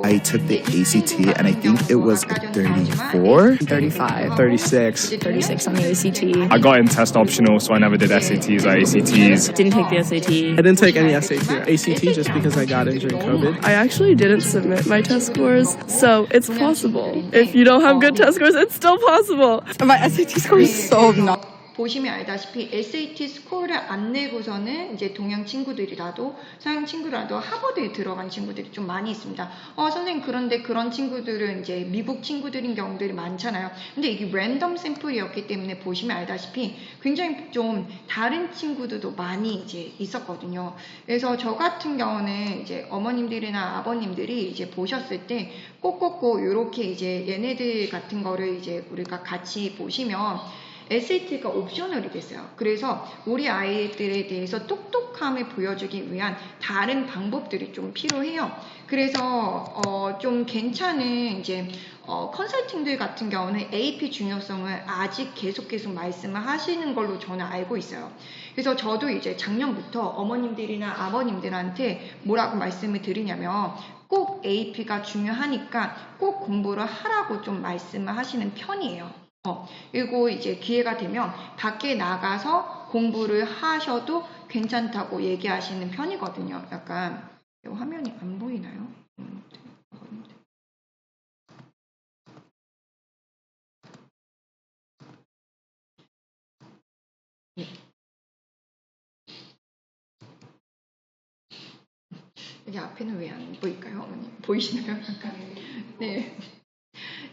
I took the ACT and I think it was 34? 35. 36. 36 on the ACT. I got in test optional, so I never did SATs or ACTs. Didn't take the SAT. I didn't take any SAT or ACT just because I got in during COVID. I actually didn't submit my test scores, so it's possible. If you don't have good test scores, it's still possible. My SAT score is so not. 보시면 알다시피 SAT 스코어를 안 내고서는 이제 동양 친구들이라도 서양 친구라도 하버드에 들어간 친구들이 좀 많이 있습니다. 선생님 그런데 그런 친구들은 이제 미국 친구들인 경우들이 많잖아요. 근데 이게 랜덤 샘플이었기 때문에 보시면 알다시피 굉장히 좀 다른 친구들도 많이 이제 있었거든요. 그래서 저 같은 경우는 이제 어머님들이나 아버님들이 이제 보셨을 때 꼭꼭꼭 이렇게 이제 얘네들 같은 거를 이제 우리가 같이 보시면 SAT가 옵셔널이 됐어요. 그래서 우리 아이들에 대해서 똑똑함을 보여주기 위한 다른 방법들이 좀 필요해요. 그래서 좀 괜찮은 이제 컨설팅들 같은 경우는 AP 중요성을 아직 계속 말씀을 하시는 걸로 저는 알고 있어요. 그래서 저도 이제 작년부터 어머님들이나 아버님들한테 뭐라고 말씀을 드리냐면 꼭 AP가 중요하니까 꼭 공부를 하라고 좀 말씀을 하시는 편이에요. 그리고 이제 기회가 되면 밖에 나가서 공부를 하셔도 괜찮다고 얘기하시는 편이거든요. 약간 화면이 안 보이나요? 네. 여기 앞에는 왜 안 보일까요? 어머니 보이시나요? 네.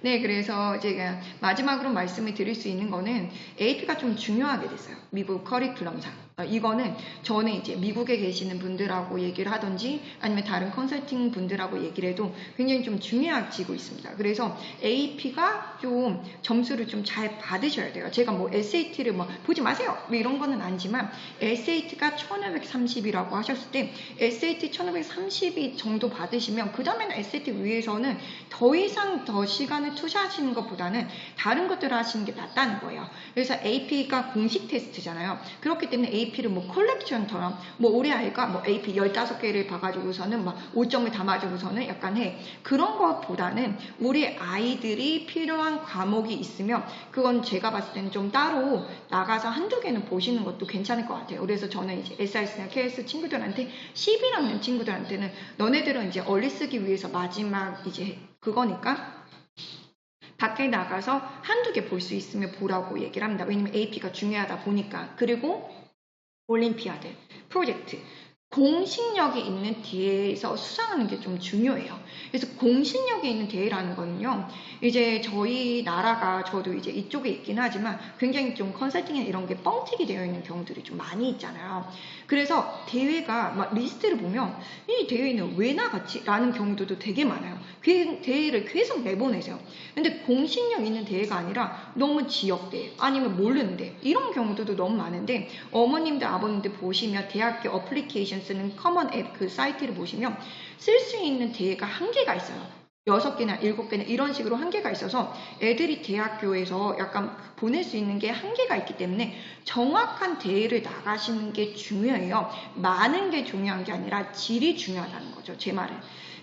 네, 그래서 제가 마지막으로 말씀을 드릴 수 있는 거는 AP가 좀 중요하게 됐어요. 미국 커리큘럼상. 이거는 저는 이제 미국에 계시는 분들하고 얘기를 하든지 아니면 다른 컨설팅 분들하고 얘기를 해도 굉장히 좀 중요해지고 있습니다. 그래서 AP가 좀 점수를 좀 잘 받으셔야 돼요. 제가 뭐 SAT를 뭐 보지 마세요 뭐 이런 거는 아니지만 SAT가 1530이라고 하셨을 때 SAT 1530이 정도 받으시면 그 다음에는 SAT 위에서는 더 이상 더 시간을 투자하시는 것보다는 다른 것들을 하시는 게 낫다는 거예요. 그래서 AP가 공식 테스트잖아요. 그렇기 때문에 AP를 뭐 컬렉션처럼 뭐 우리 아이가 뭐 AP 15개를 봐가지고서는 막 5점을 다 맞으고서는 약간 해. 그런 것보다는 우리 아이들이 필요한 과목이 있으면 그건 제가 봤을 때는 좀 따로 나가서 한두 개는 보시는 것도 괜찮을 것 같아요. 그래서 저는 이제 SRS나 KS 친구들한테 11학년 친구들한테는 너네들은 이제 얼리 쓰기 위해서 마지막 이제 그거니까 밖에 나가서 한두 개 볼 수 있으면 보라고 얘기를 합니다. 왜냐면 AP가 중요하다 보니까. 그리고 올림피아드, 프로젝트, 공신력이 있는 대회에서 수상하는 게 좀 중요해요. 그래서 공신력이 있는 대회라는 거는요, 이제 저희 나라가 저도 이제 이쪽에 있긴 하지만 굉장히 좀 컨설팅이나 이런 게 뻥튀기 되어 있는 경우들이 좀 많이 있잖아요. 그래서 대회가 막 리스트를 보면 이 대회는 왜 나갔지? 라는 경우도 되게 많아요. 그 대회를 계속 내보내세요. 근데 공신력 있는 대회가 아니라 너무 지역대회 아니면 모르는 대회 이런 경우도 너무 많은데 어머님들 아버님들 보시면 대학교 어플리케이션 쓰는 커먼 앱 그 사이트를 보시면 쓸 수 있는 대회가 한계가 있어요. 6개나 7개나 이런 식으로 한계가 있어서 애들이 대학교에서 약간 보낼 수 있는 게 한계가 있기 때문에 정확한 대회를 나가시는 게 중요해요. 많은 게 중요한 게 아니라 질이 중요하다는 거죠. 제 말은.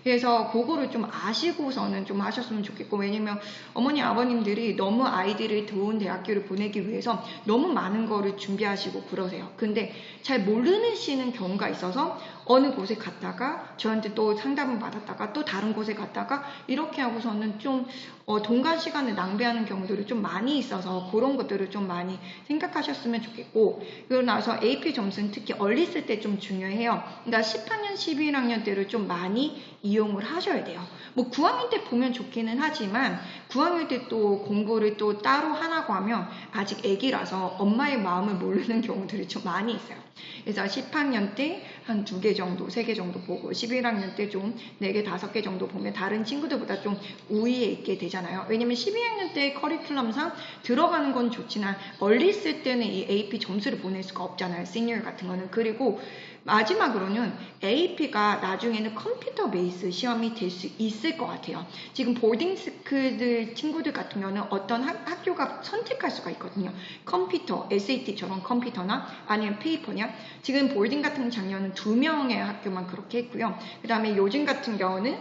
그래서 그거를 좀 아시고서는 좀 하셨으면 좋겠고, 왜냐면 어머니 아버님들이 너무 아이들을 좋은 대학교를 보내기 위해서 너무 많은 거를 준비하시고 그러세요. 근데 잘 모르시는 경우가 있어서 어느 곳에 갔다가 저한테 또 상담을 받았다가 또 다른 곳에 갔다가 이렇게 하고서는 좀 돈과 시간을 낭비하는 경우들이 좀 많이 있어서 그런 것들을 좀 많이 생각하셨으면 좋겠고, 그러고 나서 AP 점수는 특히 얼리쓸 때 좀 중요해요. 그러니까 10학년, 11학년 때를 좀 많이 이용을 하셔야 돼요. 뭐 9학년 때 보면 좋기는 하지만 9학년 때 또 공부를 또 따로 하라고 하면 아직 애기라서 엄마의 마음을 모르는 경우들이 좀 많이 있어요. 그래서 10학년 때 한 2개 정도, 3개 정도 보고 11학년 때 좀 4개, 5개 정도 보면 다른 친구들보다 좀 우위에 있게 되잖아요. 왜냐면 12학년 때 커리큘럼상 들어가는 건 좋지만 얼리 쓸 때는 이 AP 점수를 보낼 수가 없잖아요. 시니어 같은 거는. 그리고 마지막으로는 AP가 나중에는 컴퓨터 베이스 시험이 될 수 있을 것 같아요. 지금 보딩 스쿨들 친구들 같은 경우는 어떤 학교가 선택할 수가 있거든요. 컴퓨터, SAT처럼 컴퓨터나 아니면 페이퍼냐. 지금 보딩 같은 작년은 2명의 학교만 그렇게 했고요. 그 다음에 요즘 같은 경우는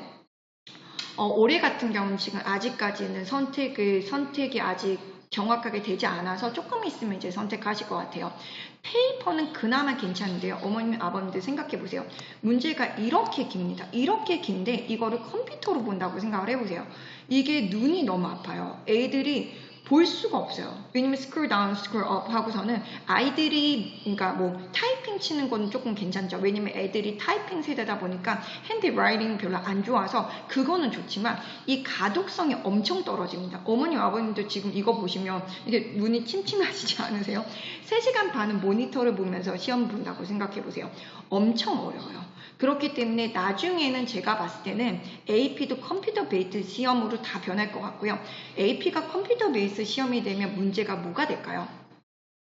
올해 같은 경우는 지금 아직까지는 선택이 아직 정확하게 되지 않아서 조금 있으면 이제 선택하실 것 같아요. 페이퍼는 그나마 괜찮은데요. 어머님, 아버님들 생각해 보세요. 문제가 이렇게 깁니다. 이렇게 긴데 이거를 컴퓨터로 본다고 생각을 해보세요. 이게 눈이 너무 아파요. 애들이 볼 수가 없어요. 왜냐면 scroll down, scroll up 하고서는 아이들이 그러니까 뭐 타이핑 치는 건 조금 괜찮죠. 왜냐면 애들이 타이핑 세대다 보니까 핸드라이팅 별로 안 좋아서 그거는 좋지만 이 가독성이 엄청 떨어집니다. 어머님 아버님도 지금 이거 보시면 이게 눈이 침침하시지 않으세요? 3시간 반은 모니터를 보면서 시험 본다고 생각해 보세요. 엄청 어려워요. 그렇기 때문에 나중에는 제가 봤을 때는 AP도 컴퓨터 베이스 시험으로 다 변할 것 같고요. AP가 컴퓨터 베이스 시험이 되면 문제가 뭐가 될까요?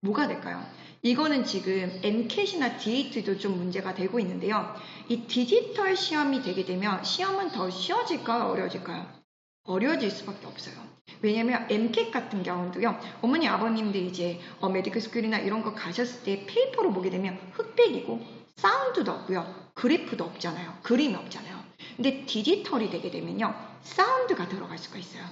뭐가 될까요? 이거는 지금 MCAT이나 D8도 좀 문제가 되고 있는데요. 이 디지털 시험이 되게 되면 시험은 더 쉬워질까요? 어려워질까요? 어려워질 수밖에 없어요. 왜냐면 MCAT 같은 경우도요. 어머니 아버님들 이제 메디컬 스쿨이나 이런 거 가셨을 때 페이퍼로 보게 되면 흑백이고 사운드도 없고요. 그래프도 없잖아요. 그림이 없잖아요. 근데 디지털이 되게 되면요. 사운드가 들어갈 수가 있어요.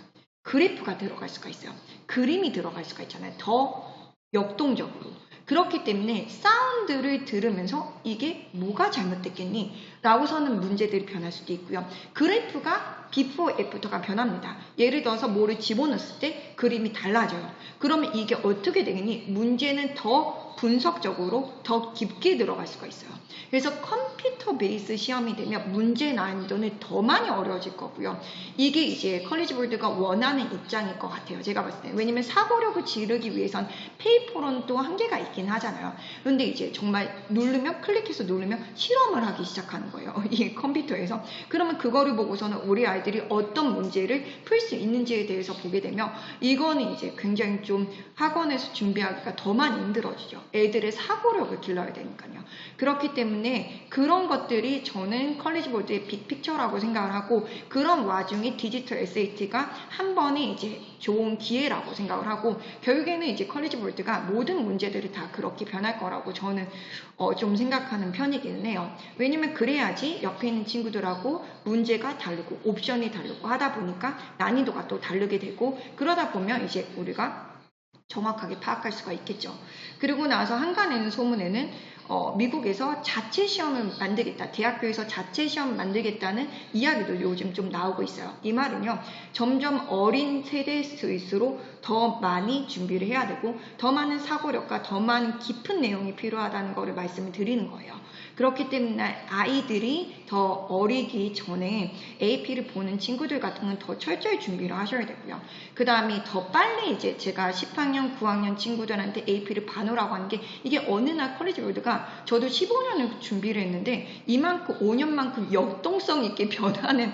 그래프가 들어갈 수가 있어요. 그림이 들어갈 수가 있잖아요. 더 역동적으로. 그렇기 때문에 사운드를 들으면서 이게 뭐가 잘못됐겠니? 라고서는 문제들이 변할 수도 있고요. 그래프가 before, after가 변합니다. 예를 들어서 뭐를 집어넣었을 때 그림이 달라져요. 그러면 이게 어떻게 되겠니? 문제는 더 분석적으로 더 깊게 들어갈 수가 있어요. 그래서 컴퓨터 베이스 시험이 되면 문제 난이도는 더 많이 어려워질 거고요. 이게 이제 컬리지 보드가 원하는 입장일 것 같아요. 제가 봤을 때. 왜냐면 사고력을 지르기 위해선 페이퍼로는 또 한계가 있긴 하잖아요. 그런데 이제 정말 누르면 클릭해서 누르면 실험을 하기 시작하는 거예요. 이 컴퓨터에서. 그러면 그거를 보고서는 우리 아이들이 어떤 문제를 풀 수 있는지에 대해서 보게 되면 이거는 이제 굉장히 좀 학원에서 준비하기가 더 많이 힘들어지죠. 애들의 사고력을 길러야 되니까요. 그렇기 때문에 그런 것들이 저는 컬리지 보드의 빅픽처라고 생각을 하고 그런 와중에 디지털 SAT가 한 번에 이제 좋은 기회라고 생각을 하고 결국에는 이제 컬리지 보드가 모든 문제들이 다 그렇게 변할 거라고 저는 좀 생각하는 편이기는 해요. 왜냐면 그래야지 옆에 있는 친구들하고 문제가 다르고 옵션이 다르고 하다 보니까 난이도가 또 다르게 되고 그러다 보면 이제 우리가 정확하게 파악할 수가 있겠죠. 그리고 나서 한간에는 소문에는 미국에서 자체 시험을 만들겠다. 대학교에서 자체 시험 만들겠다는 이야기도 요즘 좀 나오고 있어요. 이 말은요. 점점 어린 세대일수록 더 많이 준비를 해야 되고 더 많은 사고력과 더 많은 깊은 내용이 필요하다는 것을 말씀을 드리는 거예요. 그렇기 때문에 아이들이 더 어리기 전에 AP를 보는 친구들 같은 건 더 철저히 준비를 하셔야 되고요. 그 다음에 더 빨리 이제 제가 10학년, 9학년 친구들한테 AP를 봐놓으라고 하는 게 이게 어느 날 컬리지 보드가 저도 15년을 준비를 했는데 이만큼 5년만큼 역동성 있게 변하는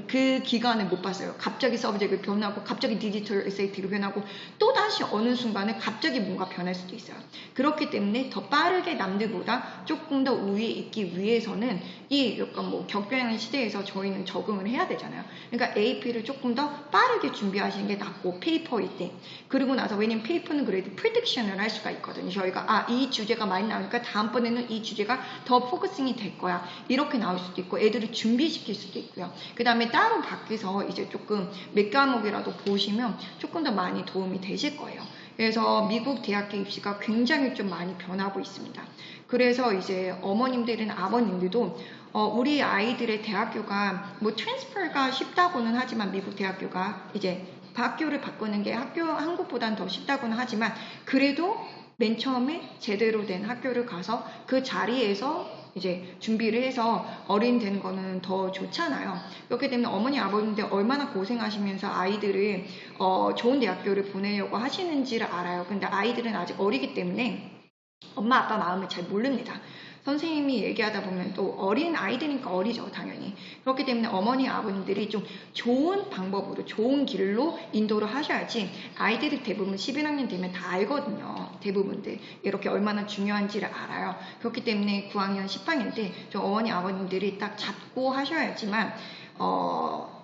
그 기간을 못 봤어요. 갑자기 서브젝트가 변하고 갑자기 디지털 SAT가 변하고 또다시 어느 순간에 갑자기 뭔가 변할 수도 있어요. 그렇기 때문에 더 빠르게 남들보다 조금 더 우위에 있기 위해서는 이 약간 뭐 격변하는 시대에서 저희는 적응을 해야 되잖아요. 그러니까 AP를 조금 더 빠르게 준비하시는 게 낫고 페이퍼일 때 그리고 나서 왜냐면 페이퍼는 그래도 프리딕션을 할 수가 있거든요. 저희가 이 주제가 많이 나오니까 다음번에는 이 주제가 더 포커싱이 될 거야. 이렇게 나올 수도 있고 애들을 준비시킬 수도 있고요. 그 다음에 따로 밖에서 이제 조금 몇 과목이라도 보시면 조금 더 많이 도움이 되실 거예요. 그래서 미국 대학교 입시가 굉장히 좀 많이 변하고 있습니다. 그래서 이제 어머님들이나 아버님들도 우리 아이들의 대학교가 뭐 트랜스퍼가 쉽다고는 하지만 미국 대학교가 이제 학교를 바꾸는 게 한국보다는 더 쉽다고는 하지만 그래도 맨 처음에 제대로 된 학교를 가서 그 자리에서 이제 준비를 해서 어린 되는 거는 더 좋잖아요. 그렇게 되면 어머니 아버님들 얼마나 고생하시면서 아이들을 좋은 대학교를 보내려고 하시는지를 알아요. 근데 아이들은 아직 어리기 때문에 엄마 아빠 마음을 잘 모릅니다. 선생님이 얘기하다 보면 또 어린 아이들이니까 어리죠, 당연히. 그렇기 때문에 어머니 아버님들이 좀 좋은 방법으로 좋은 길로 인도를 하셔야지 아이들이 대부분 11학년 되면 다 알거든요. 대부분들 이렇게 얼마나 중요한지를 알아요. 그렇기 때문에 9학년, 10학년 때 좀 어머니 아버님들이 딱 잡고 하셔야지만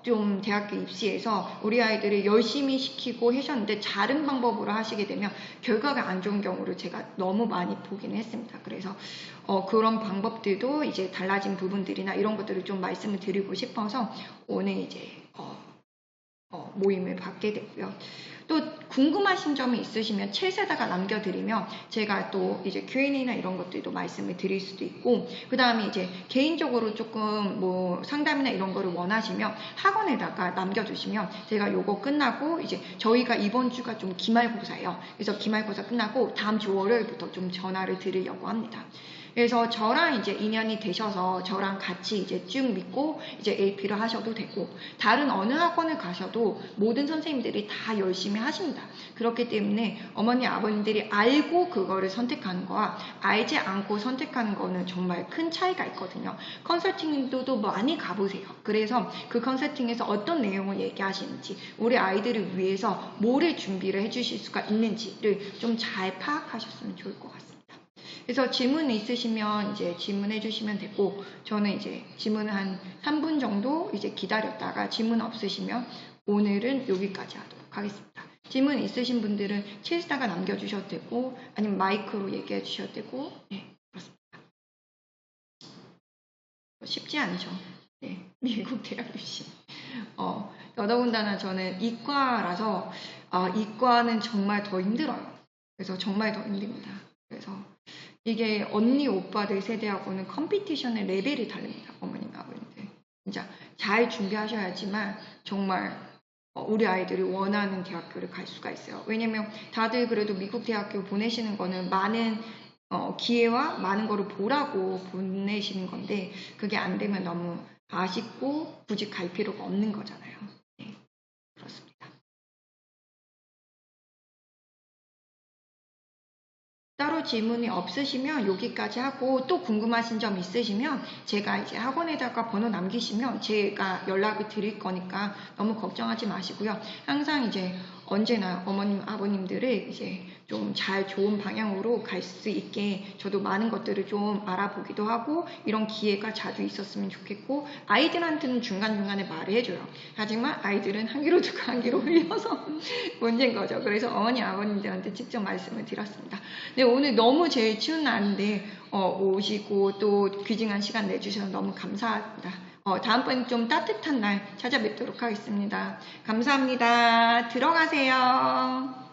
좀 대학교 입시에서 우리 아이들을 열심히 시키고 하셨는데 다른 방법으로 하시게 되면 결과가 안 좋은 경우를 제가 너무 많이 보긴 했습니다. 그래서 그런 방법들도 이제 달라진 부분들이나 이런 것들을 좀 말씀을 드리고 싶어서 오늘 이제 모임을 받게 됐고요. 또 궁금하신 점이 있으시면 챗에다가 남겨드리면 제가 또 이제 Q&A나 이런 것들도 말씀을 드릴 수도 있고, 그 다음에 이제 개인적으로 조금 뭐 상담이나 이런 거를 원하시면 학원에다가 남겨주시면 제가 요거 끝나고 이제 저희가 이번 주가 좀 기말고사예요. 그래서 기말고사 끝나고 다음 주 월요일부터 좀 전화를 드리려고 합니다. 그래서 저랑 이제 인연이 되셔서 저랑 같이 이제 쭉 믿고 이제 AP를 하셔도 되고, 다른 어느 학원을 가셔도 모든 선생님들이 다 열심히 하십니다. 그렇기 때문에 어머니 아버님들이 알고 그거를 선택하는 거와 알지 않고 선택하는 거는 정말 큰 차이가 있거든요. 컨설팅도 많이 가보세요. 그래서 그 컨설팅에서 어떤 내용을 얘기하시는지, 우리 아이들을 위해서 뭐를 준비를 해주실 수가 있는지를 좀 잘 파악하셨으면 좋을 것 같습니다. 그래서 질문 있으시면 이제 질문해 주시면 되고, 저는 이제 질문을 한 3분 정도 이제 기다렸다가 질문 없으시면 오늘은 여기까지 하도록 하겠습니다. 질문 있으신 분들은 챗에다가 남겨주셔도 되고, 아니면 마이크로 얘기해 주셔도 되고, 네, 그렇습니다. 쉽지 않죠. 네, 미국 대학 유시. 더더군다나 저는 이과라서, 이과는 정말 더 힘들어요. 그래서 정말 더 힘듭니다. 그래서 이게 언니 오빠들 세대하고는 컴피티션의 레벨이 다릅니다. 어머님 아버님들 진짜 잘 준비하셔야지만 정말 우리 아이들이 원하는 대학교를 갈 수가 있어요. 왜냐면 다들 그래도 미국 대학교 보내시는 거는 많은 기회와 많은 거를 보라고 보내시는 건데, 그게 안 되면 너무 아쉽고 굳이 갈 필요가 없는 거잖아요. 네, 그렇습니다. 따로 질문이 없으시면 여기까지 하고, 또 궁금하신 점 있으시면 제가 이제 학원에다가 번호 남기시면 제가 연락을 드릴 거니까 너무 걱정하지 마시고요. 항상 이제 언제나 어머님 아버님들을 이제 좀 잘 좋은 방향으로 갈 수 있게 저도 많은 것들을 좀 알아보기도 하고, 이런 기회가 자주 있었으면 좋겠고, 아이들한테는 중간중간에 말을 해줘요. 하지만 아이들은 한 귀로 듣고 한 귀로 흘려서 문제인 거죠. 그래서 어머니 아버님들한테 직접 말씀을 드렸습니다. 네, 오늘 너무 제일 추운 날인데 오시고 또 귀중한 시간 내주셔서 너무 감사합니다. 다음번에 좀 따뜻한 날 찾아뵙도록 하겠습니다. 감사합니다. 들어가세요.